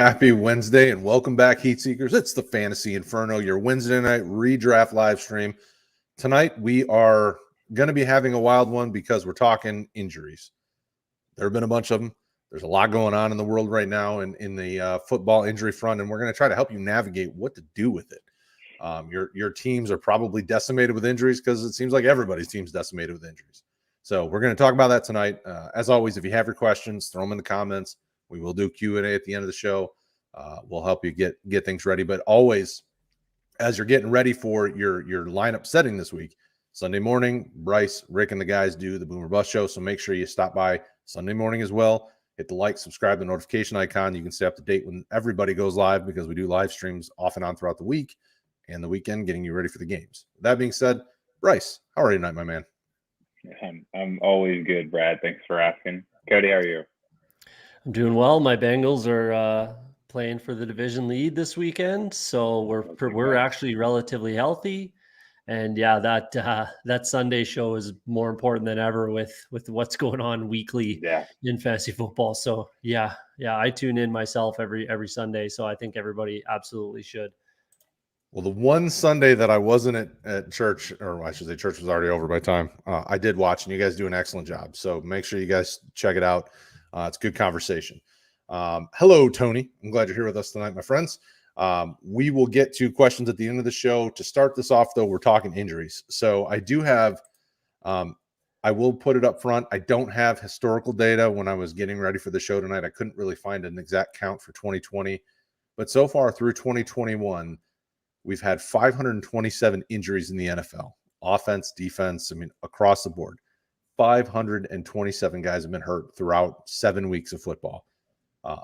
Happy Wednesday and welcome back, Heat Seekers. It's the Fantasy Inferno, your Wednesday night redraft live stream. Tonight, we are going to be having a wild one because we're talking injuries. There have been a bunch of them. There's a lot going on in the world right now in the football injury front, and we're going to try to help you navigate what to do with it. Your teams are probably decimated with injuries because it seems like everybody's team's decimated with injuries. So we're going to talk about that tonight. As always, if you have your questions, throw them in the comments. We will do Q&A at the end of the show. We'll help you get things ready. But always, as you're getting ready for your lineup setting this week, Sunday morning, Bryce, Rick, and the guys do the Boomer Bust Show. So make sure you stop by Sunday morning as well. Hit the like, subscribe, the notification icon. You can stay up to date when everybody goes live because we do live streams off and on throughout the week and the weekend, getting you ready for the games. That being said, Bryce, how are you tonight, my man? I'm always good, Brad. Thanks for asking. Cody, how are you? I'm doing well. My Bengals are playing for the division lead this weekend, so we're actually relatively healthy. And yeah, that Sunday show is more important than ever with what's going on weekly in fantasy football. So yeah, I tune in myself every Sunday. So I think everybody absolutely should. Well, the one Sunday that I wasn't at church, or I should say church was already over by the time, I did watch, and you guys do an excellent job. So make sure you guys check it out. It's a good conversation. Hello, Tony. I'm glad you're here with us tonight, my friends. We will get to questions at the end of the show. To start this off, though, we're talking injuries. So I do have, I will put it up front. I don't have historical data when I was getting ready for the show tonight. I couldn't really find an exact count for 2020. But so far through 2021, we've had 527 injuries in the NFL. Offense, defense, across the board. 527 guys have been hurt throughout 7 weeks of football.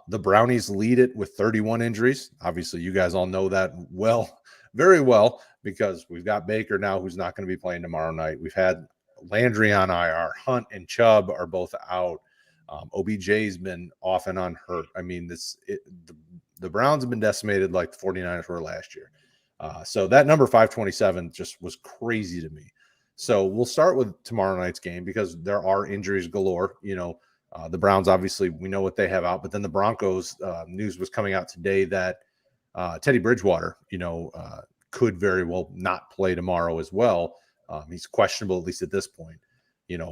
The Brownies lead it with 31 injuries. Obviously, you guys all know that well, very well, because we've got Baker now who's not going to be playing tomorrow night. We've had Landry on IR. Hunt and Chubb are both out. OBJ's been off and on hurt. The Browns have been decimated like the 49ers were last year. So that number 527 just was crazy to me. So we'll start with tomorrow night's game because there are injuries galore. The Browns, obviously, we know what they have out. But then the Broncos, news was coming out today that Teddy Bridgewater, could very well not play tomorrow as well. He's questionable, at least at this point.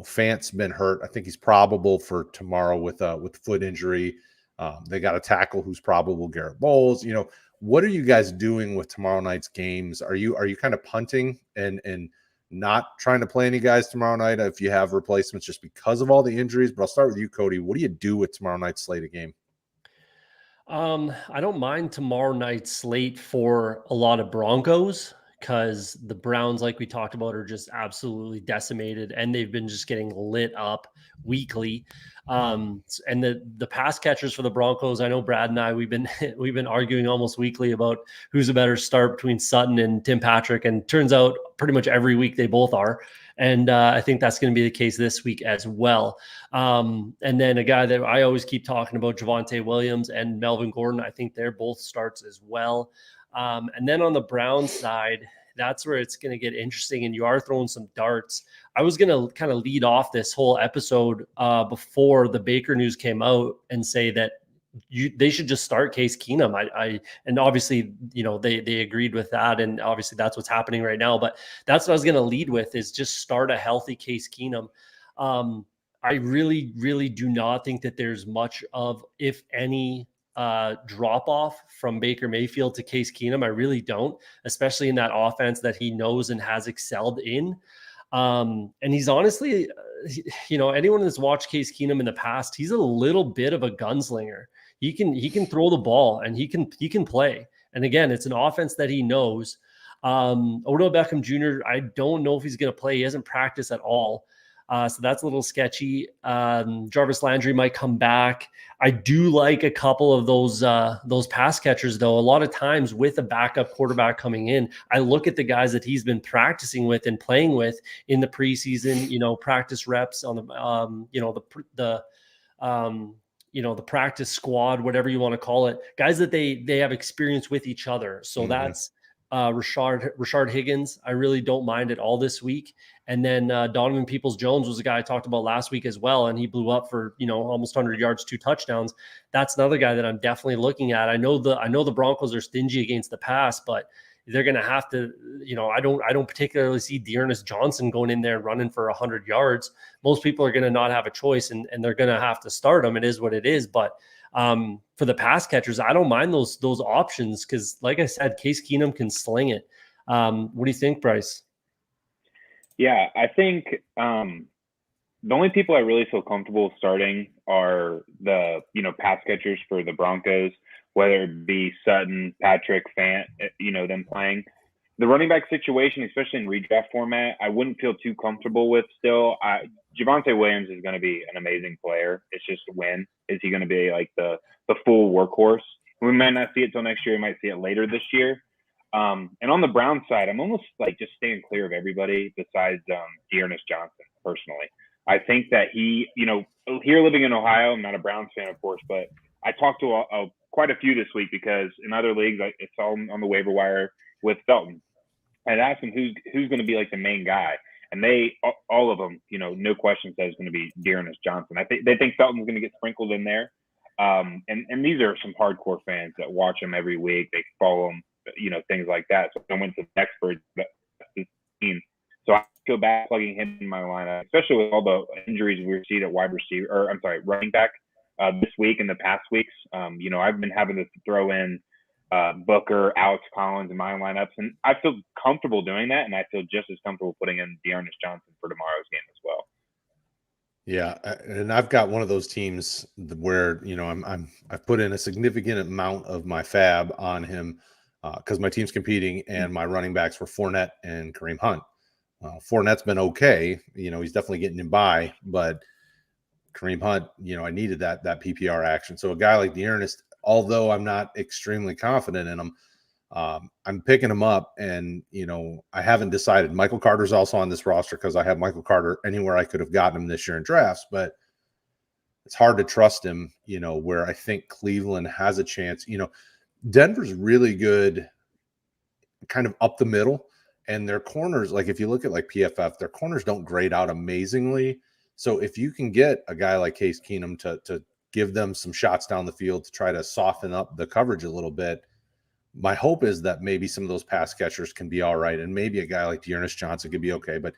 Fant's been hurt. I think he's probable for tomorrow with foot injury. They got a tackle who's probable, Garrett Bowles. What are you guys doing with tomorrow night's games? Are you kind of punting and not trying to play any guys tomorrow night if you have replacements just because of all the injuries? But I'll start with you, Cody. What do you do with tomorrow night's slate of game? I don't mind tomorrow night's slate for a lot of Broncos because the Browns, like we talked about, are just absolutely decimated and they've been just getting lit up weekly. And the pass catchers for the Broncos, I know Brad and I, we've been arguing almost weekly about who's a better start between Sutton and Tim Patrick. And turns out pretty much every week they both are. And I think that's going to be the case this week as well. And then a guy that I always keep talking about, Javonte Williams and Melvin Gordon, I think they're both starts as well. And then on the Browns side, that's where it's going to get interesting. And you are throwing some darts. I was going to kind of lead off this whole episode before the Baker news came out and say that they should just start Case Keenum. And obviously, they agreed with that. And obviously that's what's happening right now. But that's what I was going to lead with, is just start a healthy Case Keenum. I really, really do not think that there's much of, if any, drop off from Baker Mayfield to Case Keenum. I really don't, especially in that offense that he knows and has excelled in. And he's honestly, anyone that's watched Case Keenum in the past, he's a little bit of a gunslinger. He can throw the ball and he can play. And again, it's an offense that he knows. Odell Beckham Jr., I don't know if he's going to play. He hasn't practiced at all. So that's a little sketchy. Jarvis Landry might come back. I do like a couple of those pass catchers, though. A lot of times with a backup quarterback coming in, I look at the guys that he's been practicing with and playing with in the preseason, practice reps on the practice squad, whatever you want to call it, guys that they have experience with each other. So that's Rashard Higgins, I really don't mind at all this week. And then Donovan Peoples-Jones was a guy I talked about last week as well, and he blew up for almost 100 yards, 2 touchdowns. That's another guy that I'm definitely looking at. I know the Broncos are stingy against the pass, but they're going to have to. I don't particularly see Dearness Johnson going in there and running for 100 yards. Most people are going to not have a choice, and they're going to have to start him. It is what it is, but. For the pass catchers, I don't mind those options because, like I said, Case Keenum can sling it. What do you think, Bryce? Yeah, I think the only people I really feel comfortable starting are the pass catchers for the Broncos, whether it be Sutton, Patrick, Fant, them playing. The running back situation, especially in redraft format, I wouldn't feel too comfortable with still. Javonte Williams is going to be an amazing player. It's just when is he going to be like the full workhorse? We might not see it till next year. We might see it later this year. And on the Browns side, I'm almost like just staying clear of everybody besides Dearness Johnson personally. I think that he, here living in Ohio, I'm not a Browns fan, of course, but I talked to quite a few this week because in other leagues, it's all on the waiver wire with Felton. I'd asked him who's going to be like the main guy. And all of them, no question says it's going to be Dearness Johnson. I think they think Felton's going to get sprinkled in there. And these are some hardcore fans that watch him every week. They follow him, things like that. So I went to the experts. So I feel bad plugging him in my lineup, especially with all the injuries we see at running back this week and the past weeks. I've been having to throw in Booker, Alex Collins in my lineups, and I feel comfortable doing that, and I feel just as comfortable putting in Dearness Johnson for tomorrow's game as well. Yeah, and I've got one of those teams where I've put in a significant amount of my fab on him because my team's competing, and my running backs were Fournette and Kareem Hunt. Fournette's been okay, he's definitely getting him by, but Kareem Hunt, I needed that PPR action. So a guy like Dearness, although I'm not extremely confident in him, I'm picking him up, and I haven't decided. Michael Carter's also on this roster because I have Michael Carter anywhere I could have gotten him this year in drafts, but it's hard to trust him, where I think Cleveland has a chance. Denver's really good kind of up the middle, and their corners, like if you look at like PFF, their corners don't grade out amazingly. So if you can get a guy like Case Keenum to give them some shots down the field to try to soften up the coverage a little bit, my hope is that maybe some of those pass catchers can be all right, and maybe a guy like Dearness Johnson could be okay. But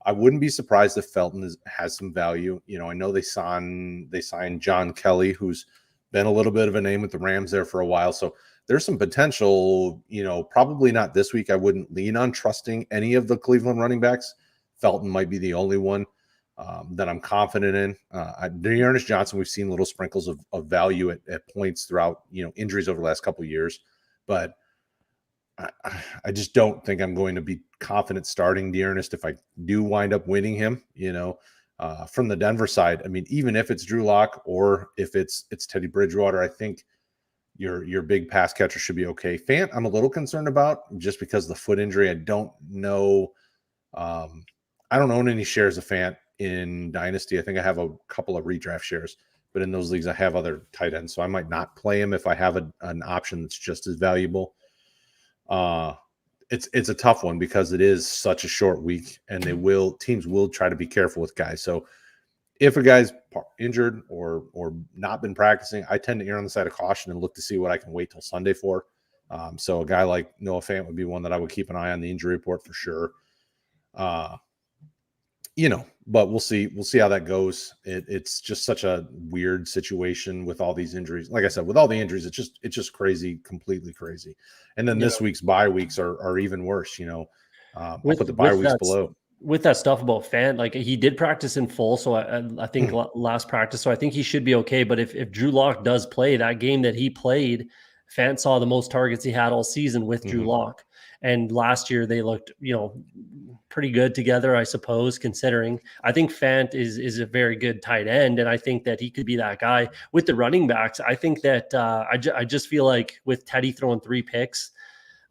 I wouldn't be surprised if Felton has some value. I know they signed John Kelly, who's been a little bit of a name with the Rams there for a while. So there's some potential, probably not this week. I wouldn't lean on trusting any of the Cleveland running backs. Felton might be the only one that I'm confident in. Dearness Johnson, we've seen little sprinkles of value at points throughout, injuries over the last couple of years. But I just don't think I'm going to be confident starting Dearness if I do wind up winning him, from the Denver side. I mean, even if it's Drew Lock or if it's Teddy Bridgewater, I think your big pass catcher should be okay. Fant, I'm a little concerned about just because of the foot injury. I don't know. I don't own any shares of Fant in Dynasty. I think I have a couple of redraft shares, but in those leagues I have other tight ends, so I might not play him if I have an option that's just as valuable. It's a tough one because it is such a short week, and teams will try to be careful with guys. So if a guy's injured or not been practicing, I tend to err on the side of caution and look to see what I can wait till Sunday for. So a guy like Noah Fant would be one that I would keep an eye on the injury report for sure. But we'll see how that goes. It's just such a weird situation with all these injuries. Like I said, with all the injuries, it's just crazy, completely crazy. And then this week's bye weeks are even worse. I'll put the bye weeks below. With that stuff about Fant, like he did practice in full, so I think last practice, so I think he should be okay. But if Drew Lock does play that game that he played, Fant saw the most targets he had all season with Drew Lock. And last year they looked, pretty good together, I suppose, considering. I think Fant is a very good tight end, and I think that he could be that guy. With the running backs, I think that I just feel like with Teddy throwing 3 picks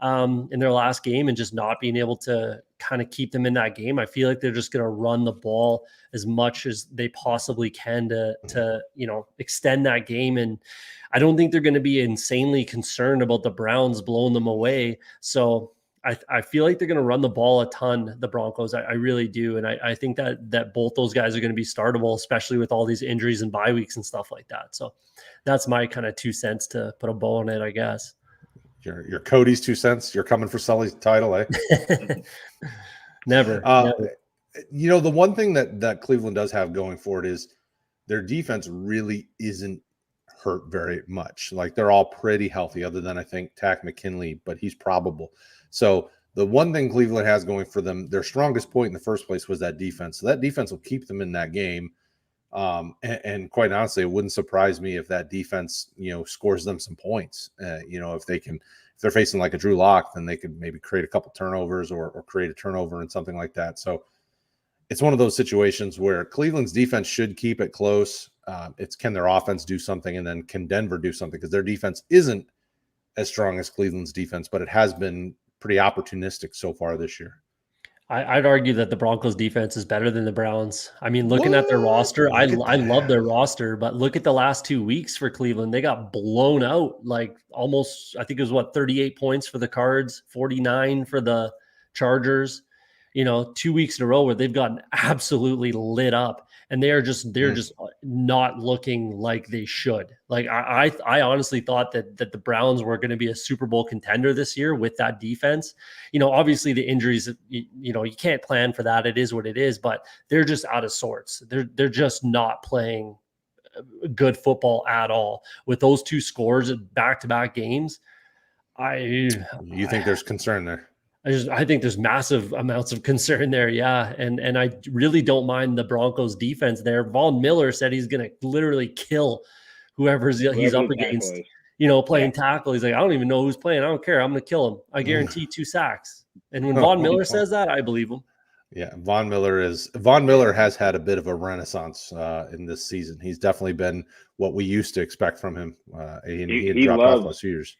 in their last game and just not being able to kind of keep them in that game, I feel like they're just going to run the ball as much as they possibly can to extend that game. And I don't think they're going to be insanely concerned about the Browns blowing them away. So I feel like they're going to run the ball a ton, the Broncos. I really do. And I think that both those guys are going to be startable, especially with all these injuries and bye weeks and stuff like that. So that's my kind of 2 cents to put a bow on it, I guess. Your Cody's 2 cents. You're coming for Sully's title, eh? Never. You know, the one thing that Cleveland does have going for it is their defense really isn't hurt very much. Like, they're all pretty healthy, other than I think Tack McKinley, but he's probable. So the one thing Cleveland has going for them, their strongest point in the first place was that defense. So that defense will keep them in that game. And quite honestly, it wouldn't surprise me if that defense, you know, scores them some points. You know, if they're facing like a Drew Lock, then they could maybe create a couple turnovers or create a turnover and something like that. So it's one of those situations where Cleveland's defense should keep it close. It's can their offense do something, and then can Denver do something? Because their defense isn't as strong as Cleveland's defense, but it has been pretty opportunistic so far this year. I'd argue that the Broncos defense is better than the Browns. I mean, looking at their roster, I love their roster, but look at the last 2 weeks for Cleveland. They got blown out, like almost, I think it was 38 points for the Cards, 49 for the Chargers. You know, 2 weeks in a row where they've gotten absolutely lit up, and they're just not looking like they should. Like I honestly thought that the Browns were going to be a Super Bowl contender this year with that defense. You know, obviously the injuries, you know, you can't plan for that. It is what it is, but they're just out of sorts. They're just not playing good football at all. With those 2 scores at back-to-back games, You think there's concern there? I think there's massive amounts of concern there. Yeah. And I really don't mind the Broncos defense there. Von Miller said he's going to literally kill whoever he's up against, you know, playing tackle. He's like, I don't even know who's playing. I don't care. I'm going to kill him. I guarantee 2 sacks. And when Von Miller says that, I believe him. Yeah. Von Miller has had a bit of a renaissance in this season. He's definitely been what we used to expect from him. He had dropped off last years.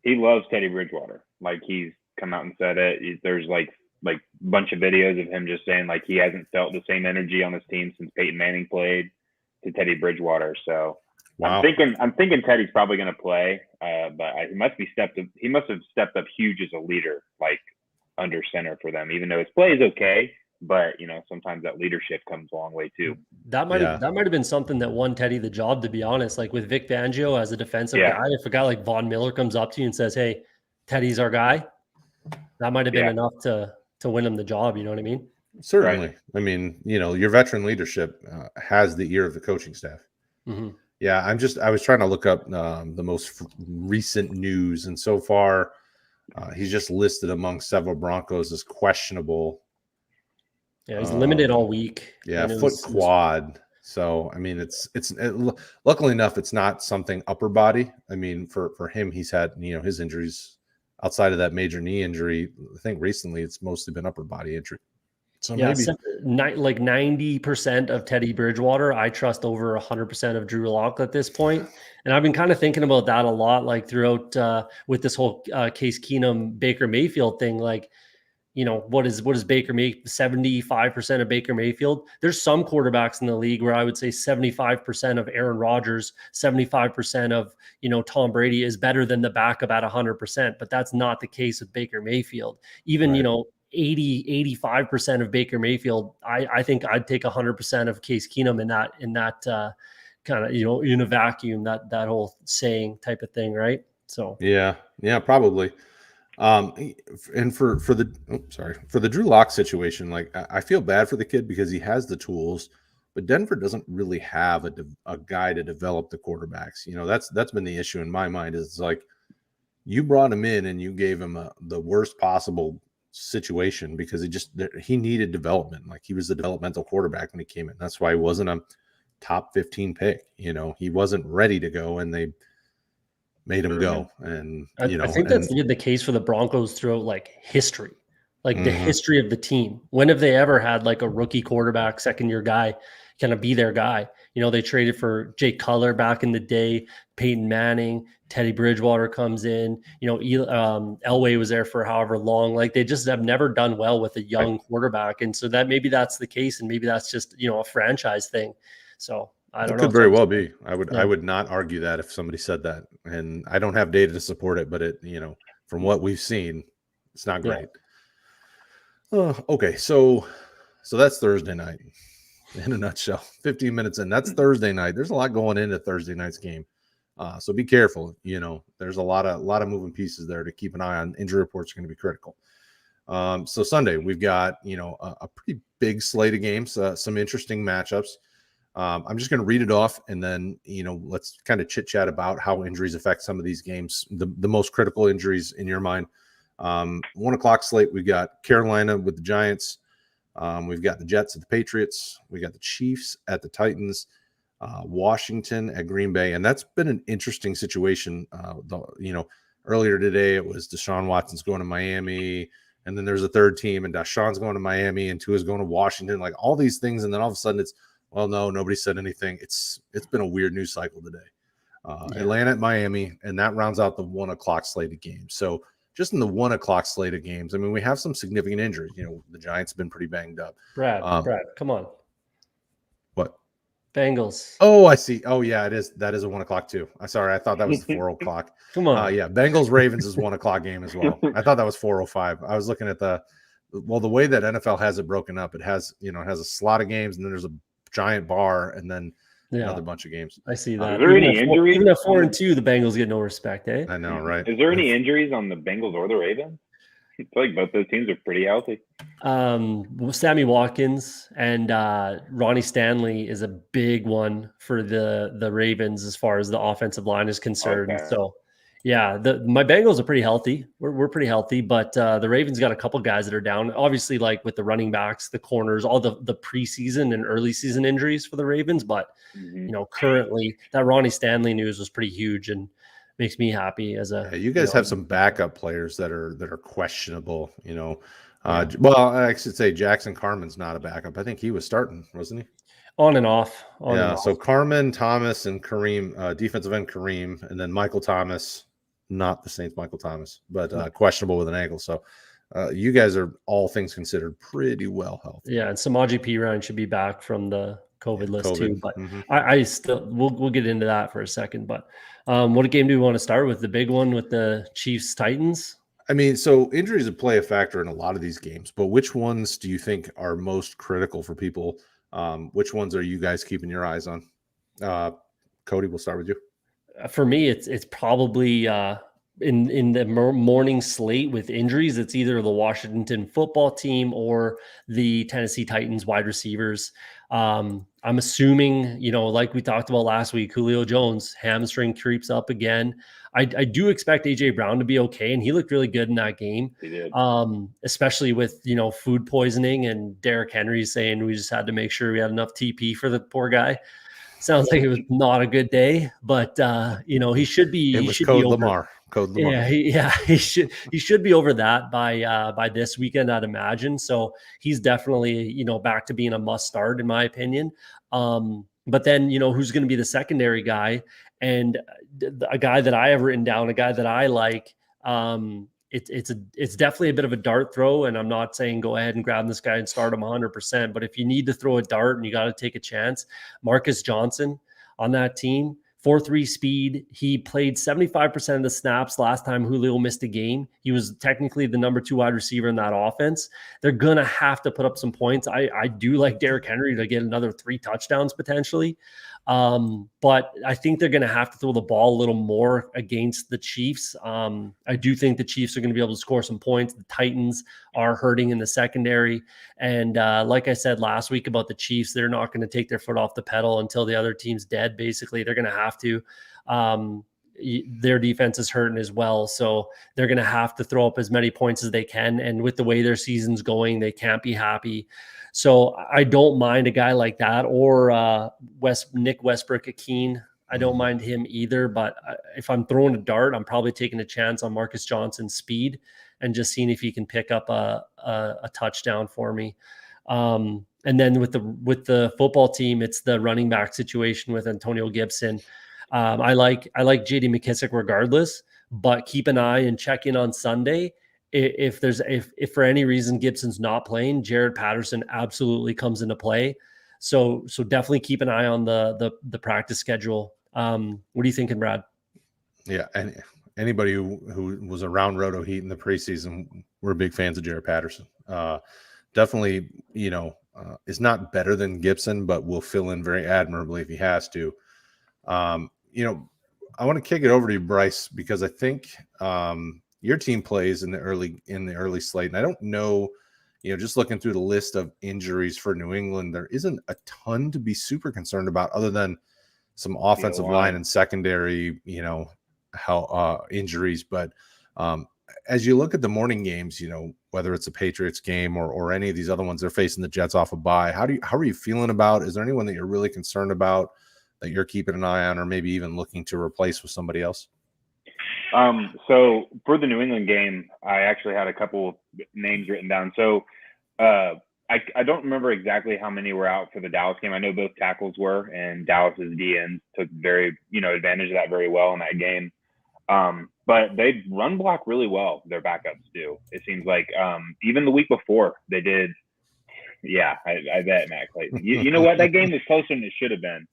He loves Teddy Bridgewater. Like, he's come out and said it. There's like a bunch of videos of him just saying like he hasn't felt the same energy on his team since Peyton Manning played to Teddy Bridgewater. So wow. I'm thinking Teddy's probably going to play, but he must have stepped up huge as a leader, like under center for them. Even though his play is okay, but you know sometimes that leadership comes a long way too. That might have been something that won Teddy the job, to be honest. Like with Vic Fangio as a defensive guy, if a guy like Von Miller comes up to you and says, "Hey, Teddy's our guy," that might have been enough to win him the job. You know what I mean? Certainly. Right. I mean, you know, your veteran leadership has the ear of the coaching staff. Mm-hmm. Yeah, I was trying to look up the most recent news, and so far, he's just listed among several Broncos as questionable. Yeah, he's limited all week. Yeah, foot quad. So I mean, it's luckily enough, it's not something upper body. I mean, for him, he's had his injuries. Outside of that major knee injury, I think recently it's mostly been upper body injury. So maybe like 90% of Teddy Bridgewater, I trust over 100% of Drew Lock at this point. And I've been kind of thinking about that a lot, like throughout with this whole Case Keenum Baker Mayfield thing. Like, you know, what is Baker Mayfield? 75% of Baker Mayfield. There's some quarterbacks in the league where I would say 75% of Aaron Rodgers, 75% of, Tom Brady is better than the backup at 100%, but that's not the case with Baker Mayfield. Even, right. 85% of Baker Mayfield, I think I'd take 100% of Case Keenum in that kind of, in a vacuum, that whole saying type of thing. Right. So, yeah, probably. And for the Drew Lock situation, like I feel bad for the kid because he has the tools, but Denver doesn't really have a guy to develop the quarterbacks. That's been the issue in my mind. Is like you brought him in and you gave him the worst possible situation because he needed development. Like he was the developmental quarterback when he came in. That's why he wasn't a top 15 pick. He wasn't ready to go, and they made him go. And I think that's the case for the Broncos throughout like history, like the history of the team. When have they ever had like a rookie quarterback, second year guy kind of be their guy? They traded for Jay Cutler back in the day, Peyton Manning, Teddy Bridgewater comes in, Elway was there for however long. Like they just have never done well with a young quarterback. And so maybe that's the case. And maybe that's just, a franchise thing. So I don't know. It could very well be. I would not argue that if somebody said that, and I don't have data to support it, but from what we've seen, It's not Yeah. great. Okay, so that's Thursday night in a nutshell. 15 minutes in. That's Thursday night. There's a lot going into Thursday night's game. So be careful. There's a lot of moving pieces there to keep an eye on. Injury reports are going to be critical. So Sunday we've got a pretty big slate of games, some interesting matchups. I'm just going to read it off, and then let's kind of chit chat about how injuries affect some of these games. The most critical injuries in your mind. 1 o'clock slate. We've got Carolina with the Giants. We've got the Jets at the Patriots. We got the Chiefs at the Titans. Washington at Green Bay, and that's been an interesting situation. Earlier today it was Deshaun Watson's going to Miami, and then there's a third team, and Deshaun's going to Miami, and Tua's going to Washington. Like all these things, and then all of a sudden it's no, nobody said anything. It's been a weird news cycle today. Atlanta at Miami, and that rounds out the 1 o'clock slate of games. So just in the 1 o'clock slate of games, I mean, we have some significant injuries. The Giants have been pretty banged up. Brad, come on. What? Bengals. Oh, I see. Oh, yeah, it is. That is a 1 o'clock too. I'm sorry. I thought that was the 4 o'clock. Come on. Yeah. Bengals Ravens is 1 o'clock game as well. I thought that was 4:05. I was looking at the way that NFL has it broken up. It has, it has a slot of games, and then there's a giant bar, and then another bunch of games. I see that. Is there any injuries? Even at 4-2, the Bengals get no respect, eh? I know, right? Is there any injuries on the Bengals or the Ravens? I feel like both those teams are pretty healthy. Sammy Watkins and Ronnie Stanley is a big one for the Ravens as far as the offensive line is concerned. Okay. So, yeah, my Bengals are pretty healthy. We're pretty healthy, but the Ravens got a couple guys that are down. Obviously, like with the running backs, the corners, all the preseason and early season injuries for the Ravens. But currently, that Ronnie Stanley news was pretty huge and makes me happy as a. You guys have some backup players that are questionable. Well, I should say Jackson Carman's not a backup. I think he was starting, wasn't he? On and off. So Carman, Thomas, and Kareem, defensive end Kareem, and then Michael Thomas, not the Saints Michael Thomas, but questionable with an ankle. So you guys are, all things considered, pretty well healthy. Yeah, and Samaje Perine should be back from the COVID list too. But I still we'll get into that for a second. But what game do we want to start with? The big one with the Chiefs Titans? I mean, so injuries would play a factor in a lot of these games, but which ones do you think are most critical for people? Which ones are you guys keeping your eyes on? Cody, we'll start with you. For me, it's probably in the morning slate with injuries. It's either the Washington football team or the Tennessee Titans wide receivers. I'm assuming, like we talked about last week, Julio Jones hamstring creeps up again. I do expect AJ Brown to be okay, and he looked really good in that game. He did. Especially with food poisoning and Derrick Henry saying we just had to make sure we had enough TP for the poor guy. Sounds like it was not a good day, but he should be. It was Code Lamar. Code Lamar. He should be over that by this weekend, I'd imagine. So he's definitely back to being a must start in my opinion. But then who's going to be the secondary guy, and a guy that I have written down, a guy that I like. It's definitely a bit of a dart throw, and I'm not saying go ahead and grab this guy and start him 100%. But if you need to throw a dart and you got to take a chance, Marcus Johnson on that team. 4.3 speed. He played 75% of the snaps last time Julio missed a game. He was technically the number 2 wide receiver in that offense. They're going to have to put up some points. I do like Derrick Henry to get another 3 touchdowns potentially. But I think they're going to have to throw the ball a little more against the Chiefs. I do think the Chiefs are going to be able to score some points. The Titans are hurting in the secondary. And like I said last week about the Chiefs, they're not going to take their foot off the pedal until the other team's dead. Basically, they're going to have to. Their defense is hurting as well. So they're going to have to throw up as many points as they can. And with the way their season's going, they can't be happy. So I don't mind a guy like that, or Nick Westbrook-Ikhine. I don't mind him either. But if I'm throwing a dart, I'm probably taking a chance on Marcus Johnson's speed and just seeing if he can pick up a touchdown for me. And then with the football team, it's the running back situation with Antonio Gibson. I like J.D. McKissic regardless, but keep an eye and check in on Sunday. If for any reason Gibson's not playing, Jared Patterson absolutely comes into play. So definitely keep an eye on the practice schedule. What are you thinking, Brad? Yeah, and anybody who was around Roto Heat in the preseason we're big fans of Jared Patterson. Definitely, is not better than Gibson, but will fill in very admirably if he has to. I want to kick it over to you, Bryce, because I think your team plays in the early slate, and I don't know, just looking through the list of injuries for New England, there isn't a ton to be super concerned about, other than some offensive line and secondary, how injuries. But as you look at the morning games, whether it's a Patriots game or any of these other ones, they're facing the Jets off a bye. How are you feeling about? Is there anyone that you're really concerned about that you're keeping an eye on, or maybe even looking to replace with somebody else? So for the New England game, I actually had a couple names written down. So I don't remember exactly how many were out for the Dallas game. I know both tackles were, and Dallas's DNs took very, advantage of that very well in that game. But they run block really well. Their backups do. It seems like even the week before they did. Yeah, I bet, Matt Clayton. You know what? That game was closer than it should have been.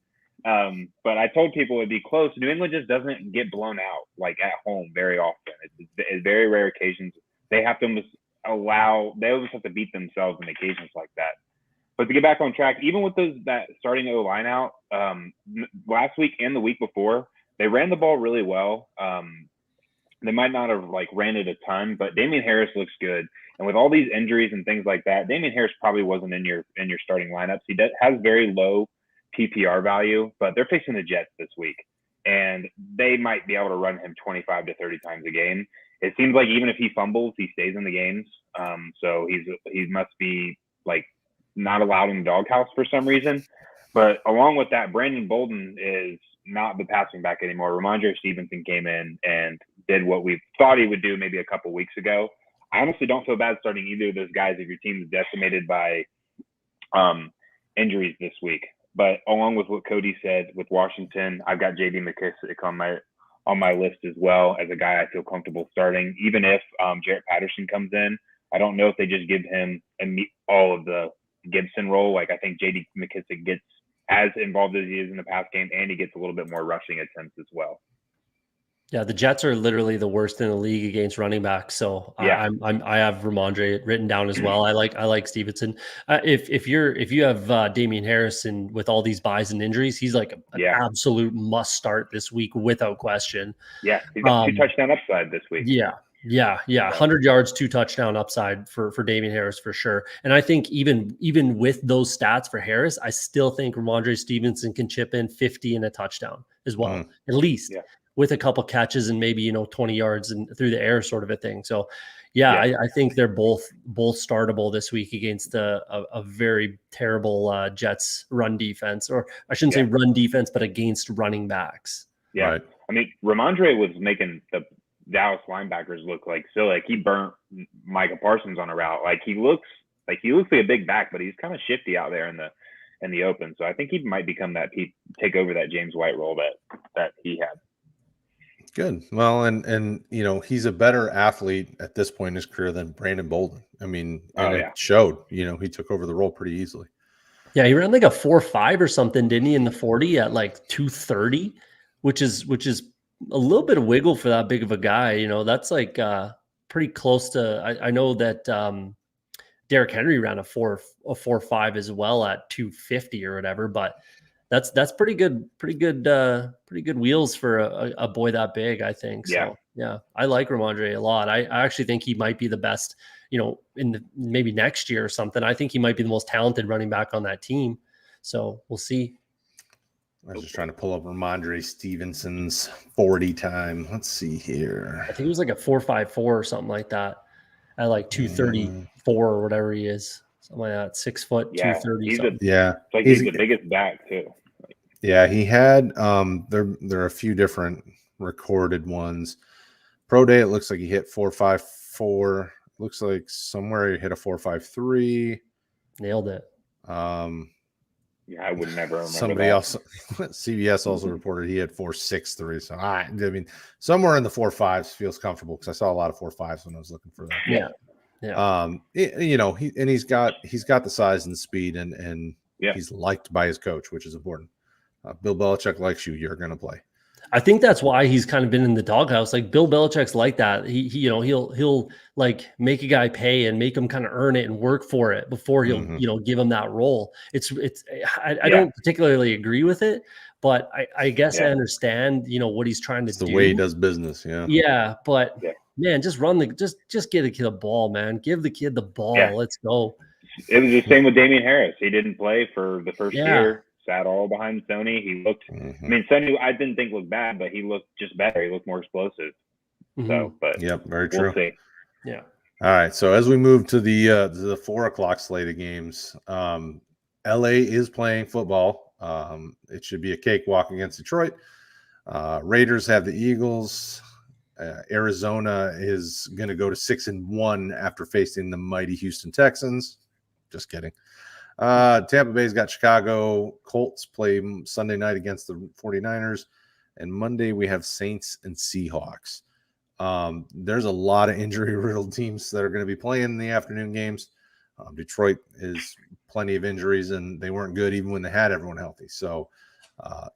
But I told people it'd be close. New England just doesn't get blown out like at home very often. It's very rare occasions. They have to they always have to beat themselves in occasions like that. But to get back on track, even with that starting O line out last week and the week before, they ran the ball really well. They might not have ran it a ton, but Damian Harris looks good. And with all these injuries and things like that, Damian Harris probably wasn't in your starting lineups. He has very low PPR value, but they're facing the Jets this week, and they might be able to run him 25 to 30 times a game. It seems like even if he fumbles, he stays in the games. So he must be not allowed in the doghouse for some reason. But along with that, Brandon Bolden is not the passing back anymore. Ramondre Stevenson came in and did what we thought he would do maybe a couple weeks ago. I honestly don't feel bad starting either of those guys if your team is decimated by injuries this week. But along with what Cody said with Washington, I've got J.D. McKissick on my list as well as a guy I feel comfortable starting. Even if Jared Patterson comes in, I don't know if they just give him all of the Gibson role. I think J.D. McKissick gets as involved as he is in the pass game, and he gets a little bit more rushing attempts as well. Yeah, the Jets are literally the worst in the league against running backs. So yeah. I have Ramondre written down as well. I like Stevenson. If you have Damian Harris and with all these buys and injuries, he's like an absolute must start this week without question. Yeah, he's got 2 touchdown upside this week. Yeah. 100 yards, 2 touchdown upside for Damian Harris for sure. And I think even with those stats for Harris, I still think Ramondre Stevenson can chip in 50 and a touchdown as well, at least. Yeah. With a couple catches and maybe 20 yards and through the air sort of a thing. So I think they're both startable this week against a very terrible Jets run defense, or I shouldn't say run defense, but against running backs. Yeah, right. I mean, Ramondre was making the Dallas linebackers look silly. He burnt Micah Parsons on a route. He looks like a big back, but he's kind of shifty out there in the open. So I think he might become take over that James White role that he had. Good. Well, and he's a better athlete at this point in his career than Brandon Bolden. I mean, it showed. He took over the role pretty easily. Yeah, he ran like a 4.5 or something, didn't he, in the 40 at 230, which is a little bit of wiggle for that big of a guy. That's pretty close to. I know that Derrick Henry ran a 4.5 as well at 250 or whatever, but. That's pretty good wheels for a boy that big, I think. So yeah, I like Ramondre a lot. I actually think he might be the best, in maybe next year or something. I think he might be the most talented running back on that team. So we'll see. I was just trying to pull up Ramondre Stevenson's 40 time. Let's see here. I think it was like a 4.54 or something like that at 234 or whatever he is. Something like that, 6 foot, 230. He's the biggest back too. Yeah, he had there are a few different recorded ones. Pro Day, it looks like he hit 4.54. Looks like somewhere he hit a 4.53. Nailed it. I would never remember. Somebody else, CBS also reported he had 4.63. So I mean, somewhere in the 4.5s feels comfortable because I saw a lot of 4.5s when I was looking for that. Yeah. He's got the size and speed, and he's liked by his coach, which is important. Bill Belichick likes you. You're going to play. I think that's why he's kind of been in the doghouse. Like Bill Belichick's like that. He he'll like make a guy pay and make him kind of earn it and work for it before he'll, give him that role. I don't particularly agree with it, but I guess I understand, what he's trying to It's the do. way he does business. Yeah. Yeah. But man, just get the kid the ball, man. Give the kid the ball. Yeah. Let's go. It was the same with Damian Harris. He didn't play for the first year. Sat all behind Sony. He looked. I mean, Sony I didn't think looked bad, but he looked just better. He looked more explosive. So, but very true. We'll see. Yeah. All right. So as we move to the 4:00 slate of games, LA is playing football. It should be a cakewalk against Detroit. Raiders have the Eagles. Arizona is going to go to 6-1 after facing the mighty Houston Texans. Just kidding. Tampa Bay's got Chicago. Colts play Sunday night against the 49ers. And Monday we have Saints and Seahawks. There's a lot of injury-riddled teams that are going to be playing in the afternoon games. Detroit is plenty of injuries, and they weren't good even when they had everyone healthy. So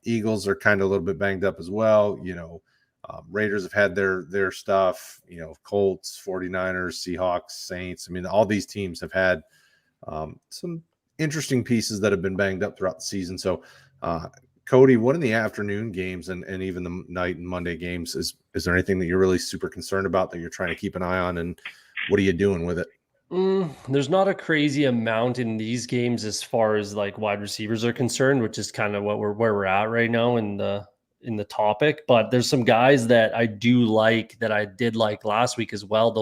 Eagles are kind of a little bit banged up as well. Raiders have had their stuff. Colts, 49ers, Seahawks, Saints. I mean, all these teams have had some interesting pieces that have been banged up throughout the season. So, Cody, what in the afternoon games and even the night and Monday games, is there anything that you're really super concerned about that you're trying to keep an eye on, and what are you doing with it? There's not a crazy amount in these games as far as like wide receivers are concerned, which is kind of where we're at right now in the topic. But there's some guys that I do like that I did like last week as well.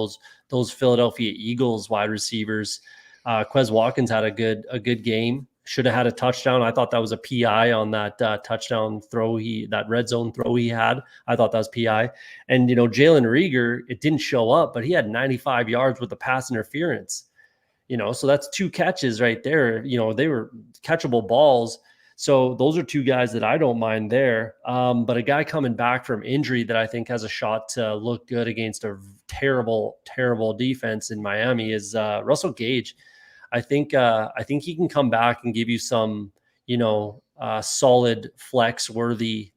Those Philadelphia Eagles wide receivers. Quez Watkins had a good game. Should have had a touchdown. I thought that was a PI on that touchdown throw. That red zone throw he had. I thought that was PI. And Jalen Reagor, it didn't show up, but he had 95 yards with the pass interference. So that's 2 catches right there. They were catchable balls. So those are 2 guys that I don't mind there. But a guy coming back from injury that I think has a shot to look good against a terrible, terrible defense in Miami is Russell Gage. I think he can come back and give you some, solid flex worthy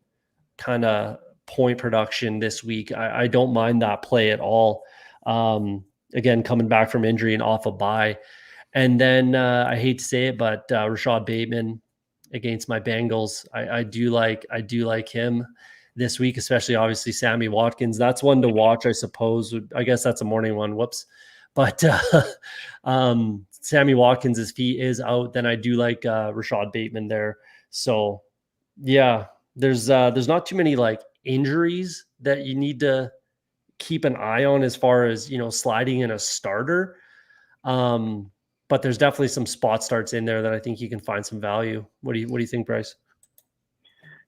kind of point production this week. I don't mind that play at all. Again, coming back from injury and off a bye. And then I hate to say it, but Rashad Bateman against my Bengals. I do like him this week, especially obviously Sammy Watkins. That's one to watch, I suppose. I guess that's a morning one. Whoops. But Sammy Watkins, if he is out, then I do like Rashad Bateman there. So yeah, there's not too many like injuries that you need to keep an eye on as far as sliding in a starter. But there's definitely some spot starts in there that I think you can find some value. What do you think, Bryce?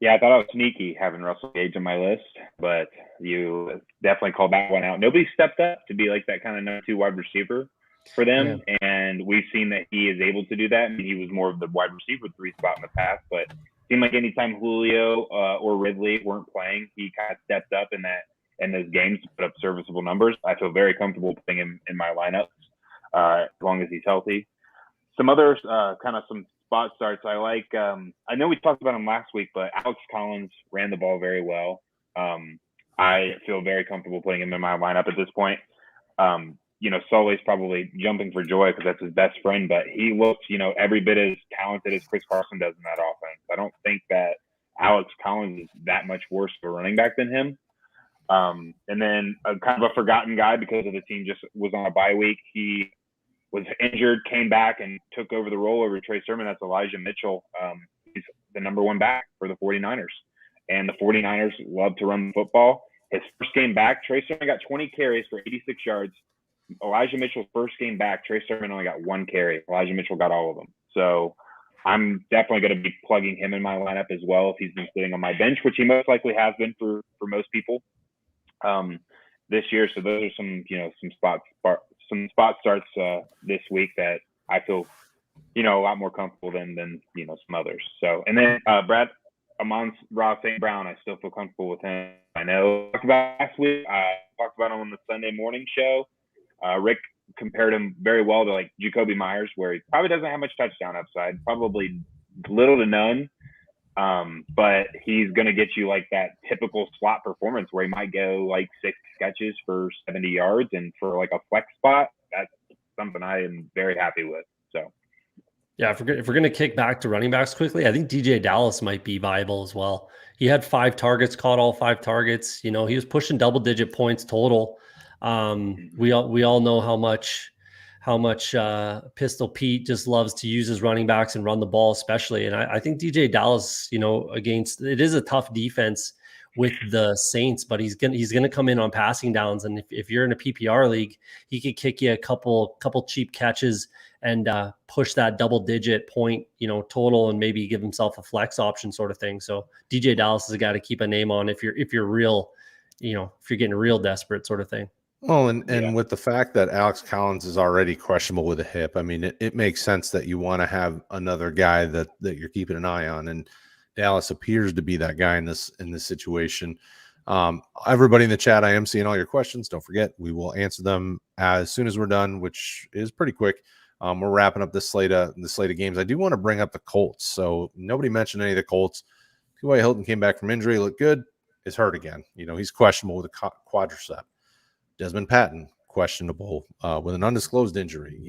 Yeah, I thought I was sneaky having Russell Gage on my list, but you definitely called that one out. Nobody stepped up to be like that kind of number 2 wide receiver for them, and we've seen that he is able to do that. I mean, he was more of the wide receiver 3 spot in the past, but it seemed like anytime Julio or Ridley weren't playing, he kind of stepped up in those games to put up serviceable numbers. I feel very comfortable putting him in my lineups as long as he's healthy. Some other some spot starts I like. I know we talked about him last week, but Alex Collins ran the ball very well. I feel very comfortable putting him in my lineup at this point. Sully's probably jumping for joy because that's his best friend, but he looks, every bit as talented as Chris Carson does in that offense. I don't think that Alex Collins is that much worse of a running back than him. And then kind of a forgotten guy because of the team just was on a bye week. He was injured, came back, and took over the role over Trey Sermon. That's Elijah Mitchell. He's the number 1 back for the 49ers. And the 49ers love to run the football. His first game back, Trey Sermon got 20 carries for 86 yards. Elijah Mitchell's first game back, Trey Sermon only got 1 carry. Elijah Mitchell got all of them. So I'm definitely going to be plugging him in my lineup as well if he's been sitting on my bench, which he most likely has been for most people this year. So those are some, some spot starts this week that I feel, a lot more comfortable than some others. So, and then Brad Amon-Ra St. Brown, I still feel comfortable with him. I know I talked about last week. I talked about him on the Sunday morning show. Rick compared him very well to like Jacoby Myers, where he probably doesn't have much touchdown upside, probably little to none. But he's going to get you like that typical slot performance where he might go like 6 catches for 70 yards, and for like a flex spot, that's something I am very happy with. So. Yeah, if we're going to kick back to running backs quickly, I think DJ Dallas might be viable as well. He had 5 targets, caught all 5 targets. He was pushing double-digit points total. We all know how much Pistol Pete just loves to use his running backs and run the ball, especially. And I think DJ Dallas, against, it is a tough defense with the Saints, but he's gonna come in on passing downs, and if you're in a PPR league, he could kick you a couple cheap catches and push that double-digit point, total, and maybe give himself a flex option sort of thing. So DJ Dallas is a guy to keep a name on if you're real, if you're getting real desperate sort of thing. Well, and with the fact that Alex Collins is already questionable with a hip, I mean, it makes sense that you want to have another guy that you're keeping an eye on, and Dallas appears to be that guy in this situation. Everybody in the chat, I am seeing all your questions. Don't forget, we will answer them as soon as we're done, which is pretty quick. We're wrapping up the slate of games. I do want to bring up the Colts. So nobody mentioned any of the Colts. T.Y. Hilton came back from injury, looked good, is hurt again. He's questionable with a quadricep. Desmond Patton, questionable with an undisclosed injury.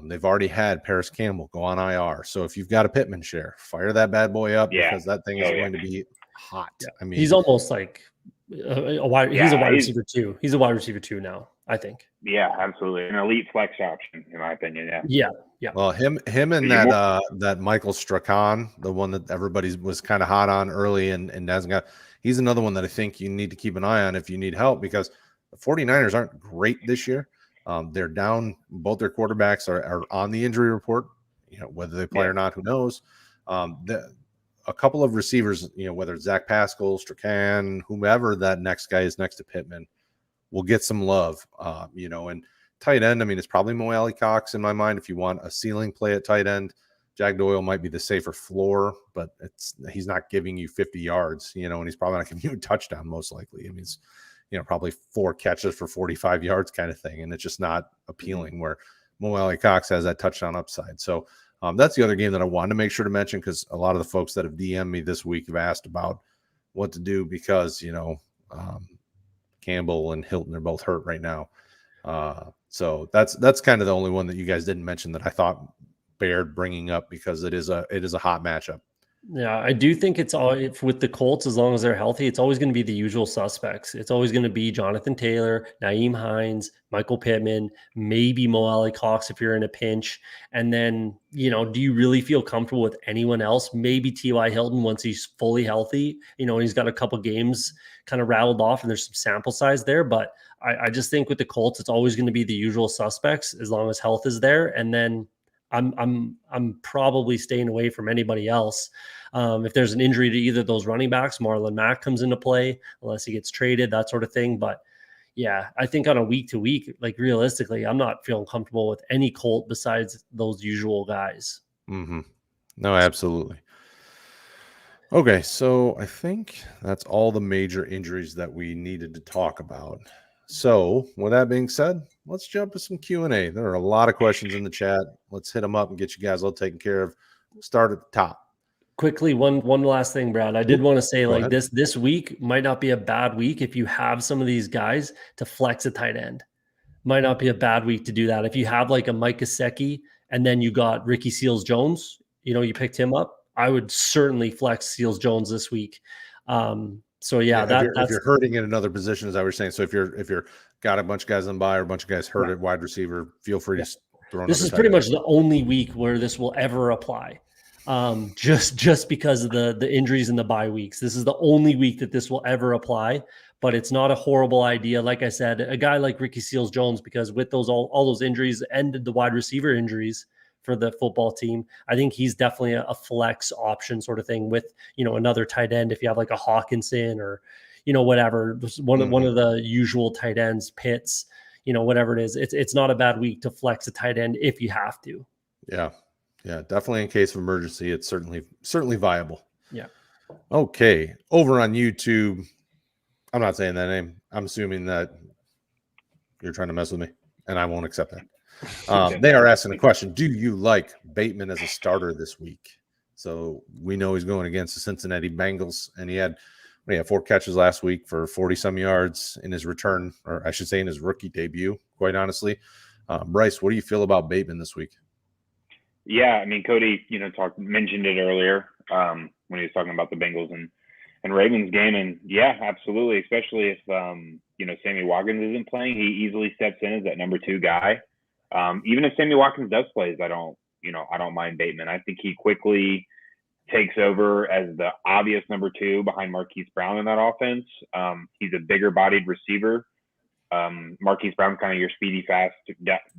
They've already had Paris Campbell go on IR. So if you've got a Pittman share, fire that bad boy up because that thing is going to be hot. Yeah. I mean, he's almost like a wide receiver too. He's a wide receiver too now, I think. Yeah, absolutely. An elite flex option, in my opinion. Yeah. Well, him and that Michael Strahan, the one that everybody was kind of hot on early and hasn't got, he's another one that I think you need to keep an eye on if you need help, because the 49ers aren't great this year. They're down. Both their quarterbacks are on the injury report. Whether they play or not, who knows? A couple of receivers, whether it's Zach Pascal, Strahan, whomever that next guy is next to Pittman, will get some love. And tight end, I mean, it's probably Mo Alley Cox in my mind. If you want a ceiling play at tight end, Jack Doyle might be the safer floor, but he's not giving you 50 yards, and he's probably not giving you a touchdown most likely. I mean, it's probably 4 catches for 45 yards kind of thing. And it's just not appealing where Mo Alley Cox has that touchdown upside. So that's the other game that I wanted to make sure to mention, because a lot of the folks that have DM'd me this week have asked about what to do because, Campbell and Hilton are both hurt right now. So that's kind of the only one that you guys didn't mention that I thought bared bringing up, because it is a hot matchup. Yeah, I do think it's all with the Colts, as long as they're healthy, it's always going to be the usual suspects. It's always going to be Jonathan Taylor, Nyheim Hines, Michael Pittman, maybe Mo Alley Cox if you're in a pinch. And then, do you really feel comfortable with anyone else? Maybe T.Y. Hilton once he's fully healthy, he's got a couple games kind of rattled off and there's some sample size there. But I just think with the Colts, it's always going to be the usual suspects as long as health is there. And then I'm probably staying away from anybody else. If there's an injury to either of those running backs, Marlon Mack comes into play unless he gets traded, that sort of thing. But yeah, I think on a week to week, like realistically, I'm not feeling comfortable with any Colt besides those usual guys. Mm-hmm. No, absolutely. Okay, so I think that's all the major injuries that we needed to talk about. So with that being said, let's jump to some Q&A. There are a lot of questions in the chat. Let's hit them up and get you guys all taken care of. Start at the top. Quickly, one last thing, Brad. I did want to say, Go like, ahead. this week might not be a bad week if you have some of these guys to flex a tight end. Might not be a bad week to do that. If you have like a Mike Gesicki and then you got Ricky Seals-Jones, you picked him up, I would certainly flex Seals-Jones this week. So yeah, if you're hurting in another position, as I was saying. So if you're got a bunch of guys on bye or a bunch of guys hurt at wide receiver, feel free to throw. This is pretty much the only week where this will ever apply. Just because of the injuries and the bye weeks. This is the only week that this will ever apply, but it's not a horrible idea. Like I said, a guy like Ricky Seals-Jones, because with those all those injuries and the wide receiver injuries for the football team, I think he's definitely a flex option sort of thing with, another tight end. If you have like a Hawkinson or, whatever, one of the usual tight ends, Pitts, whatever it is, it's not a bad week to flex a tight end if you have to. Yeah. Yeah, definitely in case of emergency, it's certainly viable. Yeah. Okay. Over on YouTube, I'm not saying that name. I'm assuming that you're trying to mess with me, and I won't accept that. They are asking a question. Do you like Bateman as a starter this week? So we know he's going against the Cincinnati Bengals, and he had 4 catches last week for 40-some yards in his return, or I should say in his rookie debut, quite honestly. Bryce, what do you feel about Bateman this week? Yeah, I mean, Cody, mentioned it earlier when he was talking about the Bengals and Ravens game, and yeah, absolutely. Especially if Sammy Watkins isn't playing, he easily steps in as that number 2 guy. Even if Sammy Watkins does play, I don't mind Bateman. I think he quickly takes over as the obvious number 2 behind Marquise Brown in that offense. He's a bigger-bodied receiver. Marquise Brown, kind of your speedy, fast,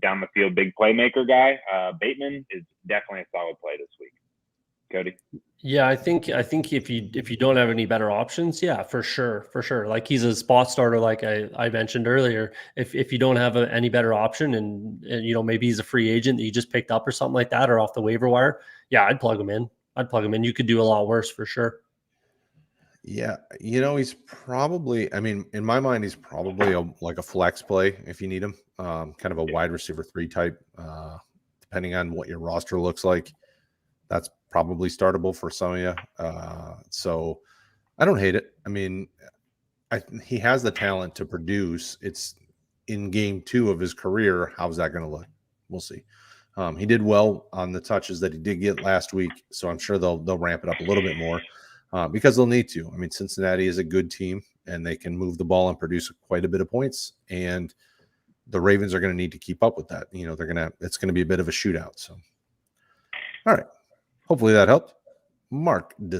down the field, big playmaker guy. Bateman is definitely a solid play this week. Cody? Yeah, I think if you don't have any better options, yeah, for sure. Like he's a spot starter, like I mentioned earlier. If you don't have any better option, and maybe he's a free agent that you just picked up or something like that, or off the waiver wire, yeah, I'd plug him in. You could do a lot worse for sure. Yeah, he's probably, I mean, in my mind, he's probably like a flex play if you need him, kind of a wide receiver 3 type, depending on what your roster looks like. That's probably startable for some of you. So I don't hate it. I mean, he has the talent to produce. It's in game 2 of his career. How's that going to look? We'll see. He did well on the touches that he did get last week, so I'm sure they'll ramp it up a little bit more. Because they'll need to. I mean, Cincinnati is a good team, and they can move the ball and produce quite a bit of points. And the Ravens are going to need to keep up with that. It's going to be a bit of a shootout. So, all right. Hopefully that helped. Mark Da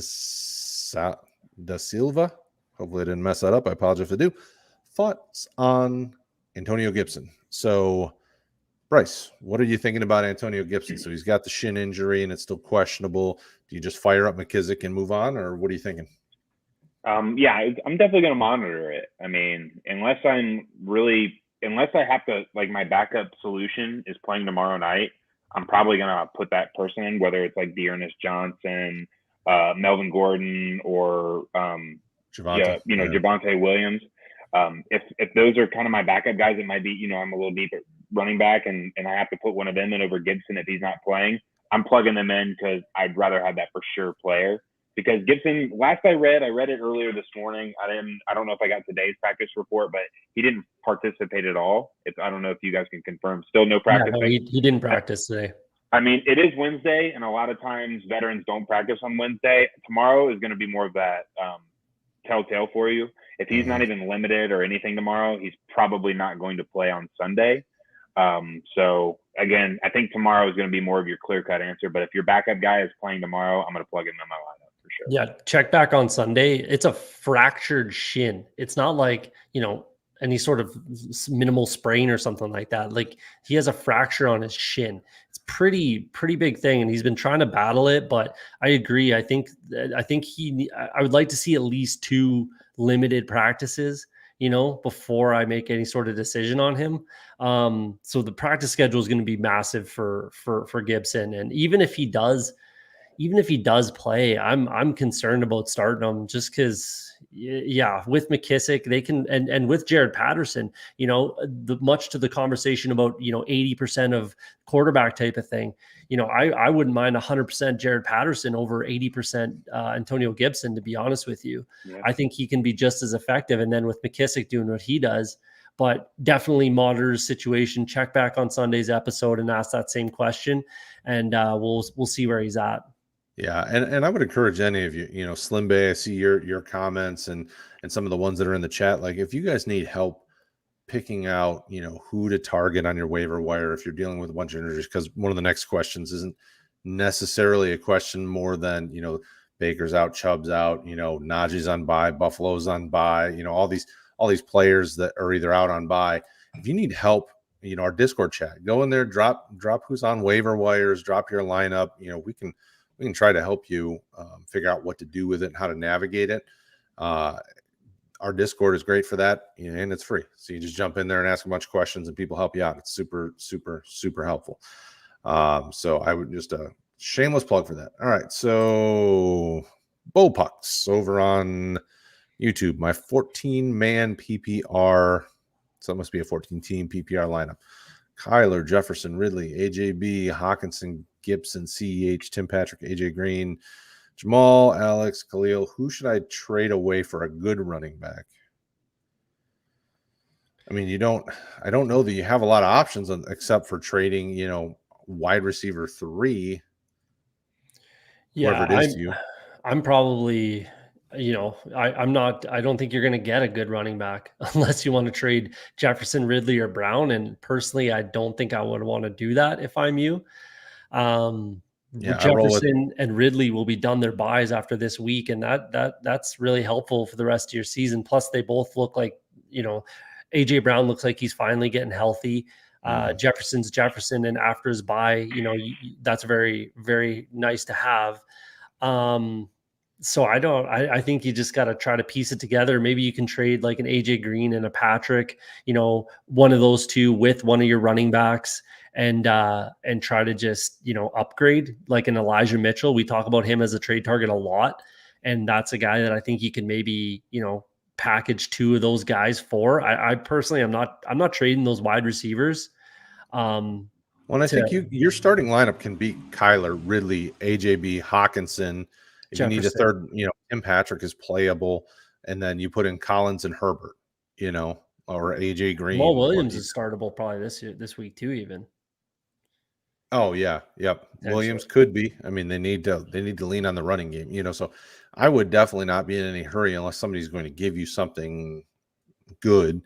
Silva. Hopefully I didn't mess that up. I apologize if I do. Thoughts on Antonio Gibson? So, Bryce, what are you thinking about Antonio Gibson? So he's got the shin injury and it's still questionable. Do you just fire up McKissick and move on, or what are you thinking? Yeah, I'm definitely going to monitor it. I mean, unless I have to, like, my backup solution is playing tomorrow night, I'm probably going to put that person in, whether it's like Dearness Johnson, Melvin Gordon, or Javonte. Javonte Williams. If those are kind of my backup guys, it might be, I'm a little deep at running back and I have to put one of them in over Gibson if he's not playing. I'm plugging them in because I'd rather have that for sure player. Because Gibson, last I read it earlier this morning. I don't know if I got today's practice report, but he didn't participate at all. I don't know if you guys can confirm. Still no practice. Yeah, he didn't practice today. I mean, it is Wednesday, and a lot of times veterans don't practice on Wednesday. Tomorrow is going to be more of that telltale for you. If he's not even limited or anything tomorrow, he's probably not going to play on Sunday. So again, I think tomorrow is going to be more of your clear-cut answer. But if your backup guy is playing tomorrow, I'm going to plug him in my lineup for sure. Yeah, check back on Sunday. It's a fractured shin. It's not like, any sort of minimal sprain or something like that. Like, he has a fracture on his shin. It's pretty big thing, and he's been trying to battle it. But I agree. I think I would like to see at least 2 limited practices, before I make any sort of decision on him. So the practice schedule is going to be massive for Gibson, and even if he does play, I'm concerned about starting him just because, with McKissick, they can, and with Jared Patterson, much to the conversation about, 80% of quarterback type of thing, I wouldn't mind 100% Jared Patterson over 80% Antonio Gibson, to be honest with you. Yeah. I think he can be just as effective. And then with McKissick doing what he does, but definitely monitor his situation, check back on Sunday's episode and ask that same question. And we'll see where he's at. Yeah, and I would encourage any of you, Slim Bay, I see your comments and some of the ones that are in the chat. Like, if you guys need help picking out, who to target on your waiver wire if you're dealing with a bunch of injuries, because one of the next questions isn't necessarily a question more than, Baker's out, Chubb's out, Najee's on bye, Buffalo's on bye, all these players that are either out on bye. If you need help, our Discord chat, go in there, drop who's on waiver wires, drop your lineup. We can try to help you figure out what to do with it and how to navigate it. Our Discord is great for that, and it's free. So you just jump in there and ask a bunch of questions, and people help you out. It's super, super, super helpful. So I would just shameless plug for that. All right, so Bullpucks over on YouTube. My 14-man PPR. So it must be a 14-team PPR lineup. Kyler, Jefferson, Ridley, AJB, Hawkinson, Gibson, CEH, Tim Patrick, AJ Green, Jamal, Alex, Khalil. Who should I trade away for a good running back? I mean, I don't know that you have a lot of options except for trading, wide receiver 3, whoever it is to you. I'm probably, I don't think you're going to get a good running back unless you want to trade Jefferson, Ridley, or Brown. And personally, I don't think I would want to do that if I'm you. Jefferson and Ridley will be done their buys after this week, and that's really helpful for the rest of your season. Plus, they both look like, AJ Brown looks like he's finally getting healthy. Jefferson's Jefferson, and after his bye, that's very, very nice to have. So I think you just got to try to piece it together. Maybe you can trade like an AJ Green and a Patrick, one of those two with one of your running backs, and try to just, upgrade like an Elijah Mitchell. We talk about him as a trade target a lot. And that's a guy that I think you can maybe, package 2 of those guys for. I personally, I'm not trading those wide receivers. Well, I think your starting lineup can be Kyler, Ridley, AJB, Hawkinson. If Jefferson. You need a third, Tim Patrick is playable, and then you put in Collins and Herbert, or AJ Green. Jamal Williams is startable probably this week too, even. Oh yeah, yep. Williams could be. I mean, they need to lean on the running game, So I would definitely not be in any hurry unless somebody's going to give you something good.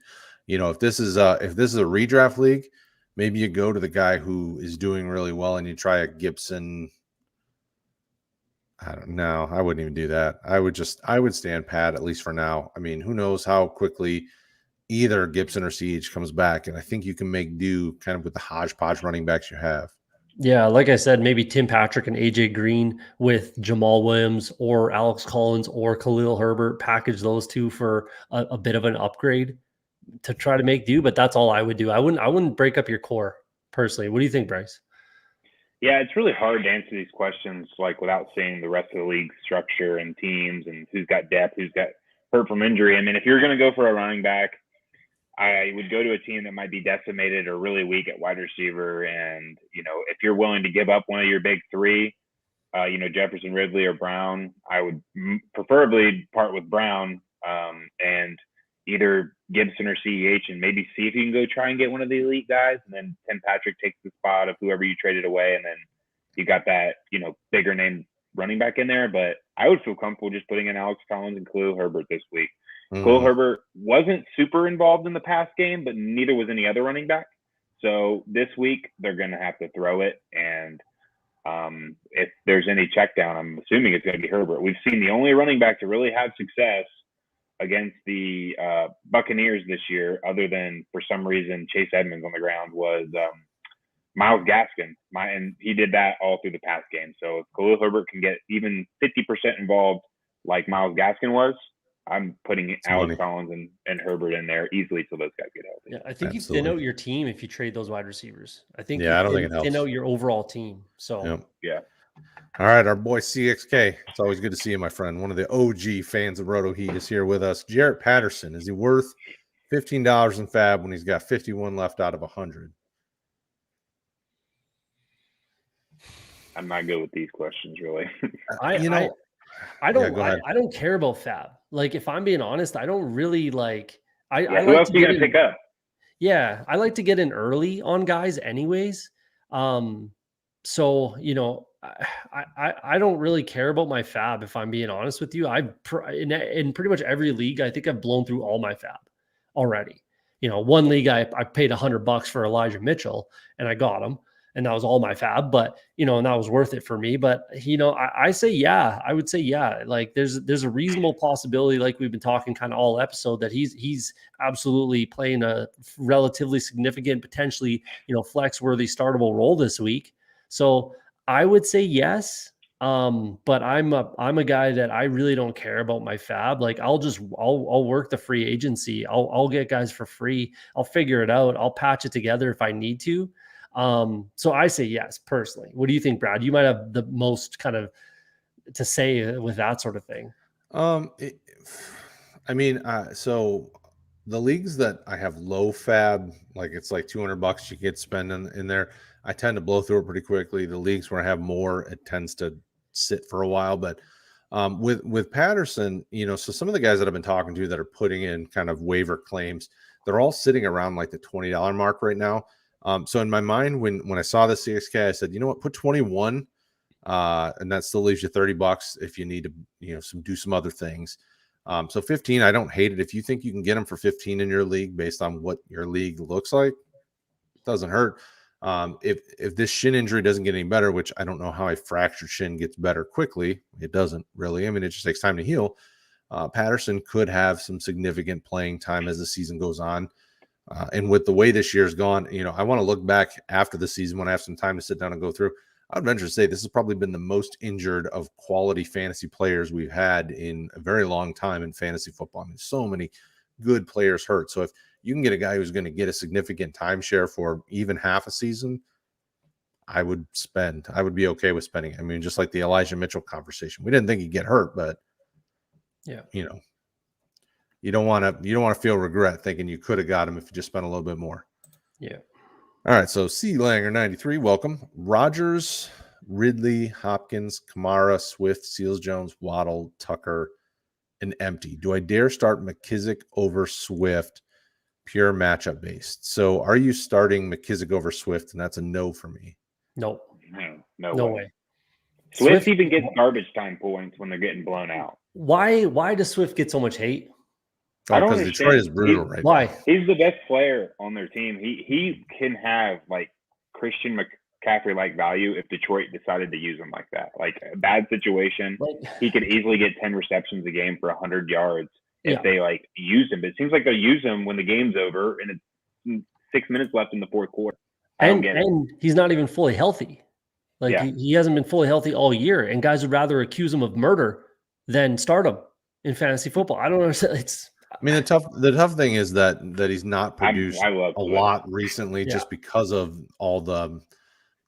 If this is a redraft league, maybe you go to the guy who is doing really well and you try a Gibson. I don't know. I wouldn't even do that. I would stand pat, at least for now. I mean, who knows how quickly either Gibson or CH comes back. And I think you can make do kind of with the hodgepodge running backs you have. Yeah, like I said, maybe Tim Patrick and AJ Green with Jamal Williams or Alex Collins or Khalil Herbert, package those 2 for a bit of an upgrade to try to make do. But that's all I would do. I wouldn't break up your core personally. What do you think, Bryce? Yeah, it's really hard to answer these questions like without seeing the rest of the league structure and teams and who's got depth, who's got hurt from injury. I mean, if you're going to go for a running back, I would go to a team that might be decimated or really weak at wide receiver. And, if you're willing to give up one of your big 3, Jefferson, Ridley, or Brown, I would preferably part with Brown and either Gibson or CEH, and maybe see if you can go try and get one of the elite guys. And then Tim Patrick takes the spot of whoever you traded away. And then you got that, bigger name running back in there. But I would feel comfortable just putting in Alex Collins and Khalil Herbert this week. Khalil Herbert wasn't super involved in the pass game, but neither was any other running back. So this week they're going to have to throw it. And if there's any check down, I'm assuming it's going to be Herbert. We've seen the only running back to really have success against the Buccaneers this year, other than for some reason Chase Edmonds on the ground, was Myles Gaskin. And he did that all through the pass game. So if Khalil Herbert can get even 50% involved like Myles Gaskin was, I'm putting Alex Collins and Herbert in there easily till those guys get healthy. Yeah, I think you thin out your team if you trade those wide receivers. I think I don't think it helps. Thin out your overall team. So yeah. All right, our boy CXK. It's always good to see you, my friend. One of the OG fans of Roto Heat is here with us. Jarrett Patterson, is he worth $15 in Fab when he's got 51 left out of 100? I'm not good with these questions, really. I don't care about Fab. Like, if I'm being honest, I don't really like. Who else are you gonna pick up? Yeah, I like to get in early on guys, anyways. So I don't really care about my Fab, if I'm being honest with you. In pretty much every league, I think I've blown through all my Fab already. One league I paid $100 for Elijah Mitchell and I got him, and that was all my Fab. But and that was worth it for me. But I say yeah. I would say yeah. Like there's a reasonable possibility, like we've been talking kind of all episode, that he's absolutely playing a relatively significant, potentially flex worthy startable role this week. So I would say yes. But I'm a guy that I really don't care about my Fab. Like I'll work the free agency. I'll get guys for free. I'll figure it out. I'll patch it together if I need to. So I say yes, personally. What do you think, Brad? You might have the most kind of to say with that sort of thing. So the leagues that I have low fab, like it's like $200 you get spending in there, I tend to blow through it pretty quickly. The leagues where I have more, it tends to sit for a while. But with Patterson, so some of the guys that I've been talking to that are putting in kind of waiver claims, they're all sitting around like the $20 mark right now. So in my mind, when I saw the 6K, I said, you know what, put 21, and that still leaves you $30 if you need to, do some other things. So 15, I don't hate it. If you think you can get them for 15 in your league based on what your league looks like, it doesn't hurt. If this shin injury doesn't get any better, which I don't know how a fractured shin gets better quickly, it doesn't really. I mean, it just takes time to heal. Patterson could have some significant playing time as the season goes on. And with the way this year's gone, I want to look back after the season when I have some time to sit down and go through. I'd venture to say this has probably been the most injured of quality fantasy players we've had in a very long time in fantasy football. I mean, so many good players hurt. So if you can get a guy who's going to get a significant timeshare for even half a season, I would be okay with spending. I mean, just like the Elijah Mitchell conversation, we didn't think he'd get hurt, but yeah, you don't want to feel regret thinking you could have got him if you just spent a little bit more. Yeah. All right, so C. Langer 93, welcome. Rodgers, Ridley, Hopkins, Kamara, Swift, Seals Jones, Waddle, Tucker, and empty. Do I dare start McKissick over Swift, pure matchup based? So are you starting McKissick over Swift? And that's a no for me. No way. Swift even gets garbage time points when they're getting blown out. Why does Swift get so much hate? I don't because understand. Detroit is brutal right Why? now. He's the best player on their team. He can have like Christian McCaffrey like value if Detroit decided to use him like that. Like a bad situation, he could easily get 10 receptions a game for 100 yards if they like use him. But it seems like they'll use him when the game's over and it's 6 minutes left in the fourth quarter. And he's not even fully healthy. Like he hasn't been fully healthy all year, and guys would rather accuse him of murder than start him in fantasy football. I don't understand. I mean, the tough thing is that he's not produced a lot recently just because of all the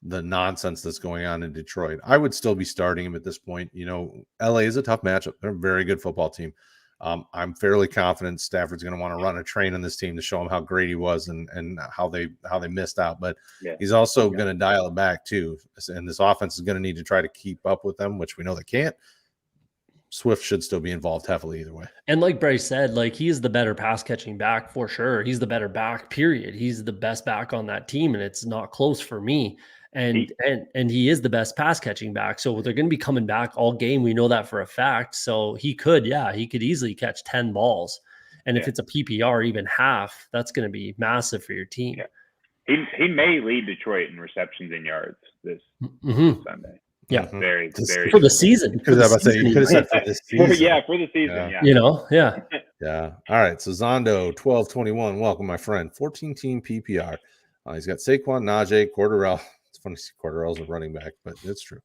nonsense that's going on in Detroit. I would still be starting him at this point. LA is a tough matchup. They're a very good football team. I'm fairly confident Stafford's going to want to run a train on this team to show him how great he was and how they missed out. But he's also going to dial it back too. And this offense is going to need to try to keep up with them, which we know they can't. Swift should still be involved heavily either way. And like Bryce said, like he is the better pass catching back for sure. He's the better back, period. He's the best back on that team, and it's not close for me. And he is the best pass catching back. So they're going to be coming back all game. We know that for a fact. So he could easily catch 10 balls. And if it's a PPR, even half, that's going to be massive for your team. Yeah. He may lead Detroit in receptions and yards this Sunday. Yeah, very for the season. Because I was about to say you could have said for this season. For the season. Yeah. All right. So Zondo 1221, welcome, my friend. 14-team PPR. He's got Saquon, Najee, Cordarrelle. It's funny to see Cordarrelle's a running back, but it's true.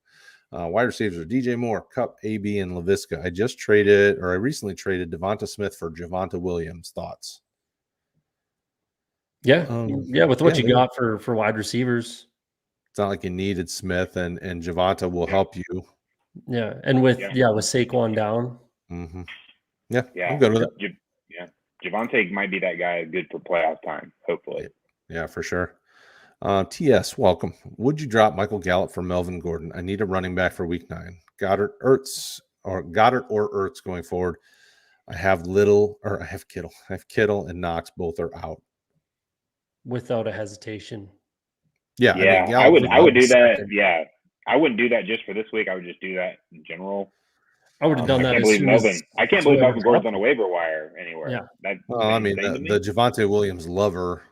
Wide receivers are DJ Moore, Cup, AB, and LaVisca. I recently traded Devonta Smith for Javonte Williams. Thoughts? Yeah. With what you got for wide receivers. It's not like you needed Smith, and Javonte will help you. Yeah, and with Saquon down. Mm-hmm. Yeah, I'm good with it. Javonte might be that guy good for playoff time, hopefully. Yeah, for sure. TS, welcome. Would you drop Michael Gallup for Melvin Gordon? I need a running back for week 9. Goddard or Ertz going forward. I have Kittle. I have Kittle and Knox. Both are out. Without a hesitation. Yeah, I would do that. Yeah, I wouldn't do that just for this week. I would just do that in general. I would have done that. I can't believe Melvin Gordon's on a waiver wire anywhere. Yeah. The Javonte Williams lover.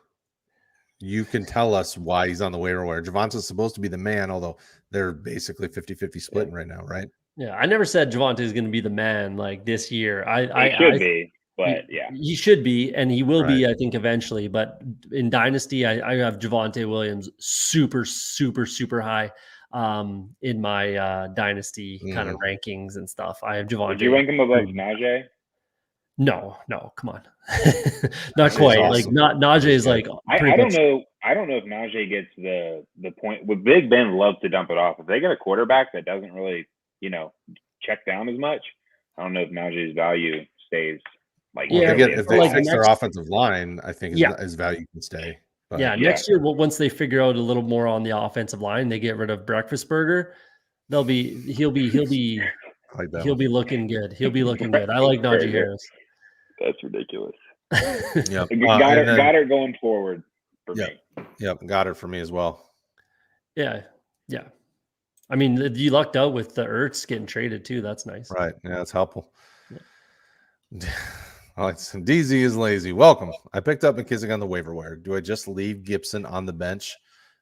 You can tell us why he's on the waiver wire. Javonte's supposed to be the man, although they're basically 50-50 splitting right now, right? Yeah, I never said Javonte is going to be the man like this year. He should be. But he should be, and he will be, I think, eventually. But in Dynasty, I have Javonte Williams super, super, super high in my Dynasty kind of rankings and stuff. I have Javonte. Did you rank him above Najee? No, come on, not quite. Awesome. Like Najee is like. I don't know. I don't know if Najee gets the point. With Big Ben, loves to dump it off. If they get a quarterback that doesn't really, check down as much, I don't know if Najee's value stays Like, Yeah, if they like fix their next- offensive line, I think Yeah. his value can stay. But Yeah, next year, once they figure out a little more on the offensive line, they get rid of Breakfast Burger. He'll be I like that he'll one. be looking good. He'll be looking good. I like Najee Harris. That's ridiculous. Yep. Got it going forward for me. Yep, got it for me as well. Yeah. I mean, you lucked out with the Ertz getting traded too. That's nice. Right. Yeah, that's helpful. DZ is lazy. Welcome. I picked up McKissick on the waiver wire. Do I just leave Gibson on the bench?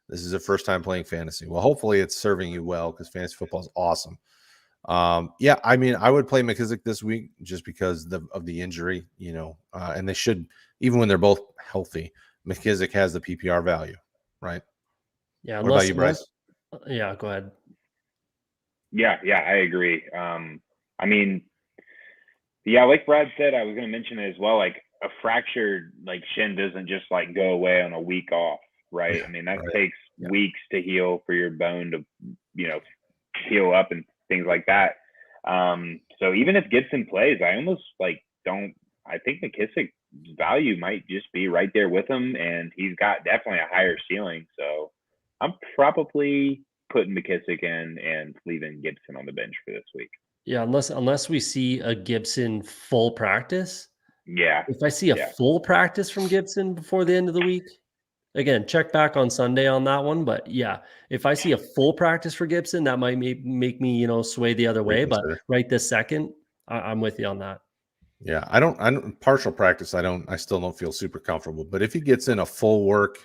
This is the first time playing fantasy. Well, hopefully it's serving you well because fantasy football is awesome. Yeah, I mean, I would play McKissick this week just because of the injury, and they should, even when they're both healthy, McKissick has the PPR value, right? Yeah. What about you, Bryce? Yeah, go ahead. Yeah, I agree. I mean, yeah, like Brad said, I was going to mention it as well. Like a fractured shin doesn't just go away on a week off, right? I mean, that takes weeks to heal for your bone to, heal up and things like that. So even if Gibson plays, I almost don't. I think McKissick's value might just be right there with him, and he's got definitely a higher ceiling. So I'm probably putting McKissick in and leaving Gibson on the bench for this week. Yeah, unless we see a Gibson full practice. Yeah. If I see a full practice from Gibson before the end of the week, again, check back on Sunday on that one. But yeah, if I see a full practice for Gibson, that might make me, sway the other way. But right this second, I'm with you on that. Yeah, I don't partial practice. I still don't feel super comfortable. But if he gets in a full work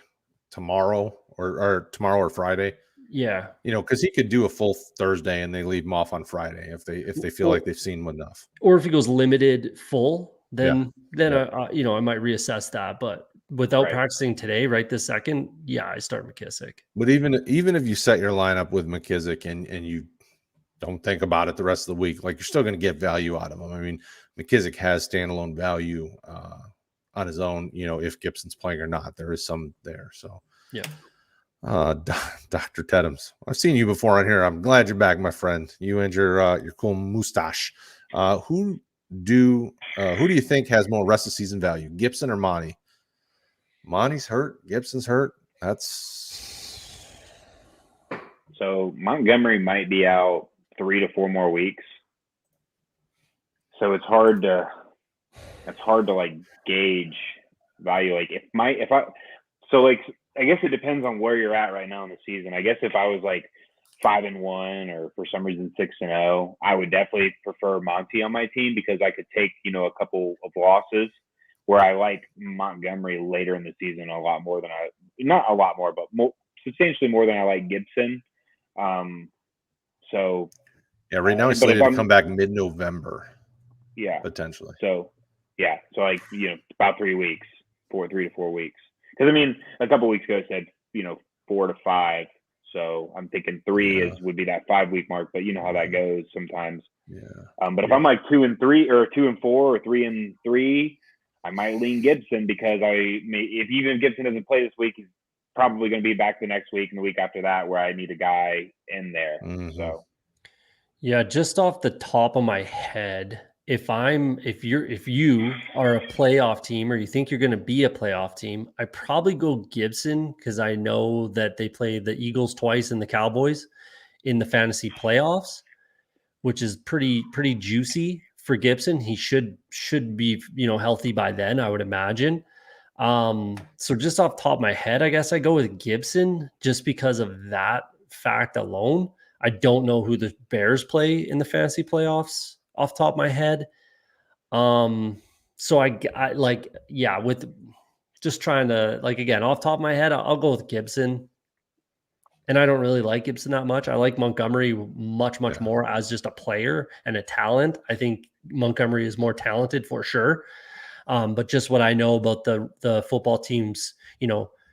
tomorrow or tomorrow or Friday, yeah, because he could do a full Thursday and they leave him off on Friday if they feel like they've seen him enough. Or if he goes limited full, then I might reassess that. But without practicing today, right this second, I start McKissick. But even if you set your lineup with McKissick and you don't think about it the rest of the week, you're still going to get value out of him. I mean, McKissick has standalone value on his own. If Gibson's playing or not, there is some there. So yeah. Dr. Teddams, I've seen you before on here. I'm glad you're back, my friend. You and your cool mustache. Who do you think has more rest of season value, Gibson or Monty? Monty's hurt. Gibson's hurt. So Montgomery might be out 3 to 4 more weeks. So it's hard to gauge value. I guess it depends on where you're at right now in the season. I guess if I was 5-1 or for some reason 6-0, I would definitely prefer Monty on my team because I could take, a couple of losses where I like Montgomery later in the season a lot more than not a lot more, but substantially more than I like Gibson. So yeah, right now he's slated to come back mid-November. Yeah, potentially. So about 3 weeks, 3 to 4 weeks. Because I mean, a couple of weeks ago I said 4 to 5. So I'm thinking 3 would be that 5-week mark. But you know how that goes sometimes. Yeah. But if I'm 2-3 or 2-4 or 3-3, I might lean Gibson because if Gibson doesn't play this week, he's probably going to be back the next week and the week after that where I need a guy in there. Mm-hmm. So yeah, just off the top of my head, if you are a playoff team or you think you're going to be a playoff team, I probably go Gibson because I know that they play the Eagles twice and the Cowboys in the fantasy playoffs, which is pretty juicy for Gibson. He should be healthy by then, I would imagine. So just off the top of my head, I guess I go with Gibson just because of that fact alone. I don't know who the Bears play in the fantasy playoffs off the top of my head. So I with just trying to again, off the top of my head, I'll go with Gibson. And I don't really like Gibson that much. I like Montgomery much more as just a player and a talent. I think Montgomery is more talented for sure. But just what I know about the football team's,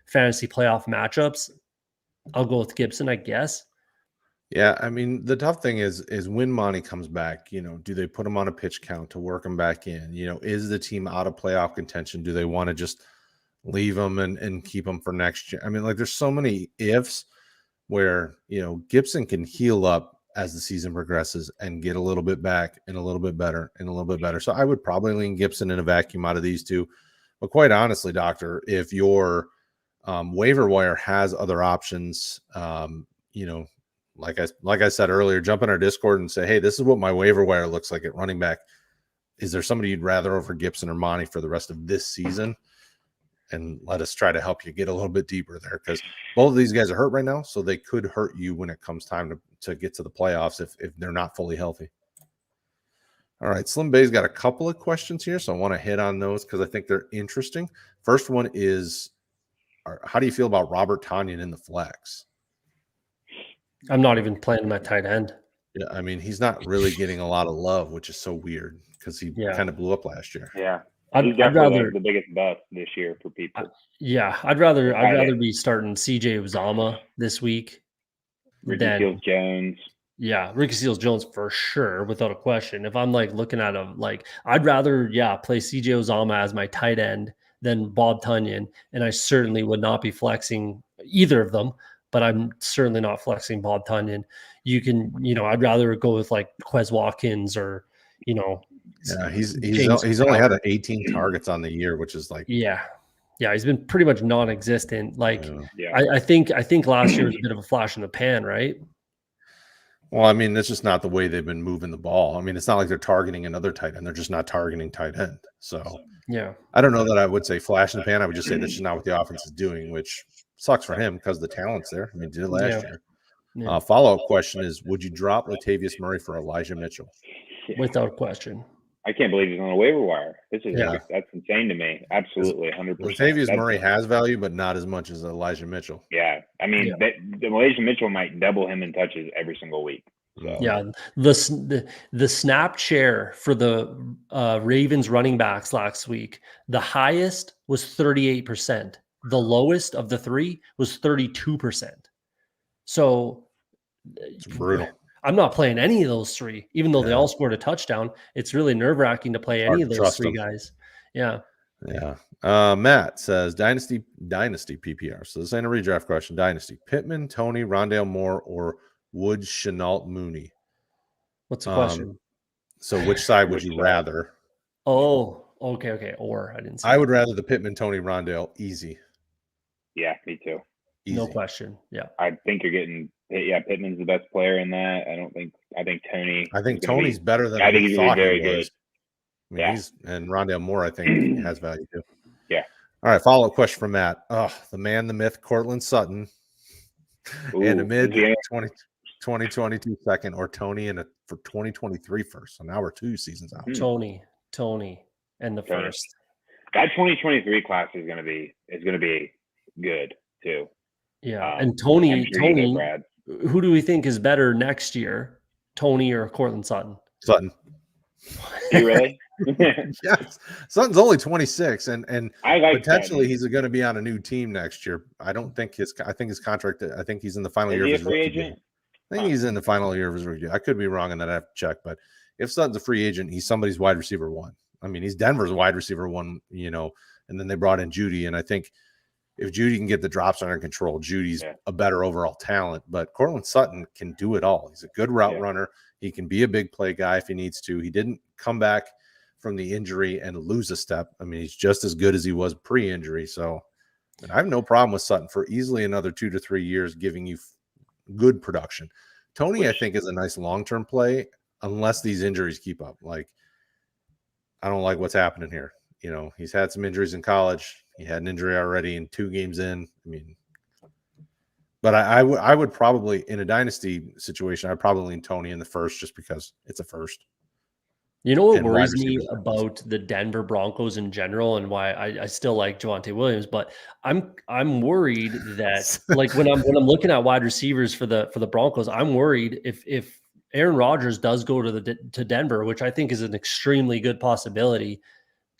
fantasy playoff matchups, I'll go with Gibson, I guess. Yeah, I mean, the tough thing is when Monty comes back, do they put him on a pitch count to work him back in? Is the team out of playoff contention? Do they want to just leave him and keep him for next year? I mean, there's so many ifs where, Gibson can heal up as the season progresses and get a little bit back and a little bit better and a little bit better. So I would probably lean Gibson in a vacuum out of these two. But quite honestly, Doctor, if your waiver wire has other options, like I said earlier, jump in our Discord and say, hey, this is what my waiver wire looks like at running back. Is there somebody you'd rather over Gibson or Monty for the rest of this season? And let us try to help you get a little bit deeper there, because both of these guys are hurt right now, so they could hurt you when it comes time to get to the playoffs if they're not fully healthy. All right, Slim Bay's got a couple of questions here, so I want to hit on those because I think they're interesting. First one is, how do you feel about Robert Tonyan in the flex? I'm not even playing him at tight end. Yeah, I mean, he's not really getting a lot of love, which is so weird because he kind of blew up last year. Yeah. I'd rather the biggest bust this year for people. I'd rather be starting CJ Uzomah this week Ricky Seals-Jones. Yeah, Ricky Seals-Jones for sure, without a question. If I'm like looking at him, like I'd rather play CJ Uzomah as my tight end than Bob Tonyan, and I certainly would not be flexing either of them. But I'm certainly not flexing Bob Tonyan. You can, I'd rather go with like Quez Watkins or, Yeah, he's only had 18 targets on the year, which is like he's been pretty much non-existent. Like I think last year was a bit of a flash in the pan, right? Well, I mean, that's just not the way they've been moving the ball. I mean, it's not like they're targeting another tight end; they're just not targeting tight end. So I don't know that I would say flash in the pan. I would just say that's just not what the offense is doing, which sucks for him because the talent's there. I mean, did it last year. Yeah. Follow-up question is, would you drop Latavius Murray for Elijah Mitchell? Without question. I can't believe he's on a waiver wire. That's insane to me. Absolutely, 100%. Latavius Murray has value, but not as much as Elijah Mitchell. Yeah, I mean, Elijah Mitchell might double him in touches every single week. So. Yeah, the snap share for the Ravens running backs last week, the highest was 38%. The lowest of the three was 32%. So it's brutal. I'm not playing any of those three, even though they all scored a touchdown. It's really nerve-wracking to play any of those three guys. Yeah. Yeah. Matt says Dynasty PPR. So this ain't a redraft question. Dynasty. Pittman, Tony, Rondale Moore, or Woods, Chenault, Mooney. What's the question? So which side would you rather? Oh, okay. Or I didn't say I would rather the Pittman, Tony, Rondale. Easy. Yeah, me too. Easy. No question. Yeah. I think you're getting Pittman's the best player in that. I think Tony. I think Tony's better than I think he's thought very he was. good. I mean, and Rondale Moore, I think, has value too. Yeah. All right. Follow-up question from Matt. The man, the myth, Cortland Sutton. And a mid 2022 second, or Tony for 2023 first. So now we're 2 seasons out. Tony, and the first. That 2023 class is going to be good too. Yeah, and Tony, who do we think is better next year, Tony or Cortland Sutton? Sutton. You really? Yes. Sutton's only 26, and potentially Sutton. He's going to be on a new team next year. I think his contract. I think he's in the final year of his rookie deal. I think he's in the final year of his rookie deal. I could be wrong on that. I have to check, but if Sutton's a free agent, he's somebody's wide receiver 1. I mean, he's Denver's wide receiver 1. And then they brought in Judy, and I think if Judy can get the drops under control, Judy's a better overall talent. But Cortland Sutton can do it all. He's a good route runner. He can be a big play guy if he needs to. He didn't come back from the injury and lose a step. I mean, he's just as good as he was pre-injury. So I have no problem with Sutton for easily another 2 to 3 years, giving you good production. Tony, I think, is a nice long-term play unless these injuries keep up. Like, I don't like what's happening here. He's had some injuries in college. He had an injury already in 2 games in. I mean, but I would probably, in a dynasty situation, I'd probably lean Tony in the first just because it's a first. You know what worries me about the Denver Broncos in general, and why I still like Javonte Williams, but I'm worried that like when I'm looking at wide receivers for the Broncos, I'm worried if Aaron Rodgers does go to Denver, which I think is an extremely good possibility.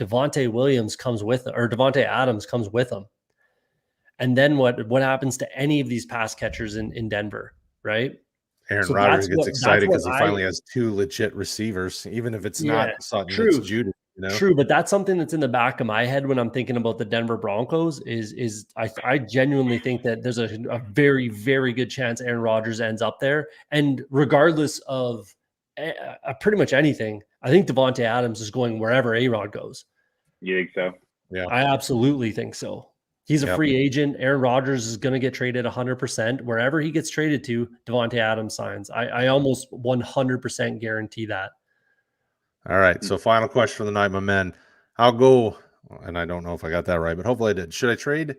Devontae Adams comes with him. And then what happens to any of these pass catchers in Denver, right? Aaron Rodgers gets excited because he finally has 2 legit receivers, even if it's not Sutton, it's Judy. True, but that's something that's in the back of my head when I'm thinking about the Denver Broncos. I genuinely think that there's a very, very good chance Aaron Rodgers ends up there, and regardless of pretty much anything, I think Javonte Adams is going wherever A-Rod goes. You think so? Yeah, I absolutely think so. He's a free agent. Aaron Rodgers is going to get traded 100%. Wherever he gets traded to, Javonte Adams signs. I almost 100% guarantee that. All right. So final question for the night, my men. I'll go, and I don't know if I got that right, but hopefully I did. Should I trade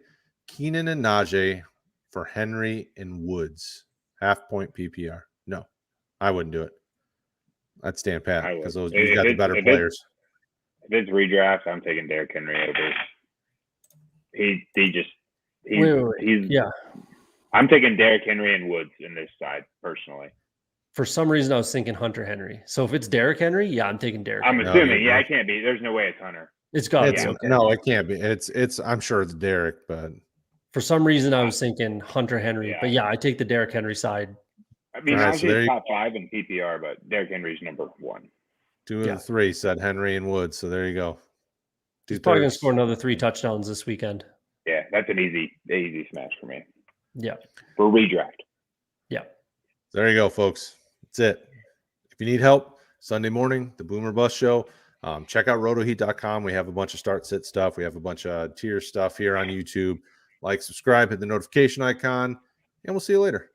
Keenan and Najee for Henry and Woods? Half-point PPR. No, I wouldn't do it. I'd stand pat because you've got the better players. If it's redraft, I'm taking Derrick Henry over. I'm taking Derrick Henry and Woods in this side personally. For some reason, I was thinking Hunter Henry. So if it's Derrick Henry, yeah, I'm taking Derrick. I'm assuming, it can't be. There's no way it's Hunter. It's got to be. Okay. No, it can't be. It's. I'm sure it's Derrick, but for some reason, I was thinking Hunter Henry. Yeah. But yeah, I take the Derrick Henry side. I mean, Najee's top 5 in PPR, but Derrick Henry's number 1. 2 of the 3 said Henry and Woods. So there you go. He's probably going to score another 3 touchdowns this weekend. Yeah, that's an easy smash for me. Yeah. For redraft. Yeah. There you go, folks. That's it. If you need help, Sunday morning, the Boomer Bus Show. Check out rotoheat.com. We have a bunch of start-sit stuff. We have a bunch of tier stuff here on YouTube. Like, subscribe, hit the notification icon, and we'll see you later.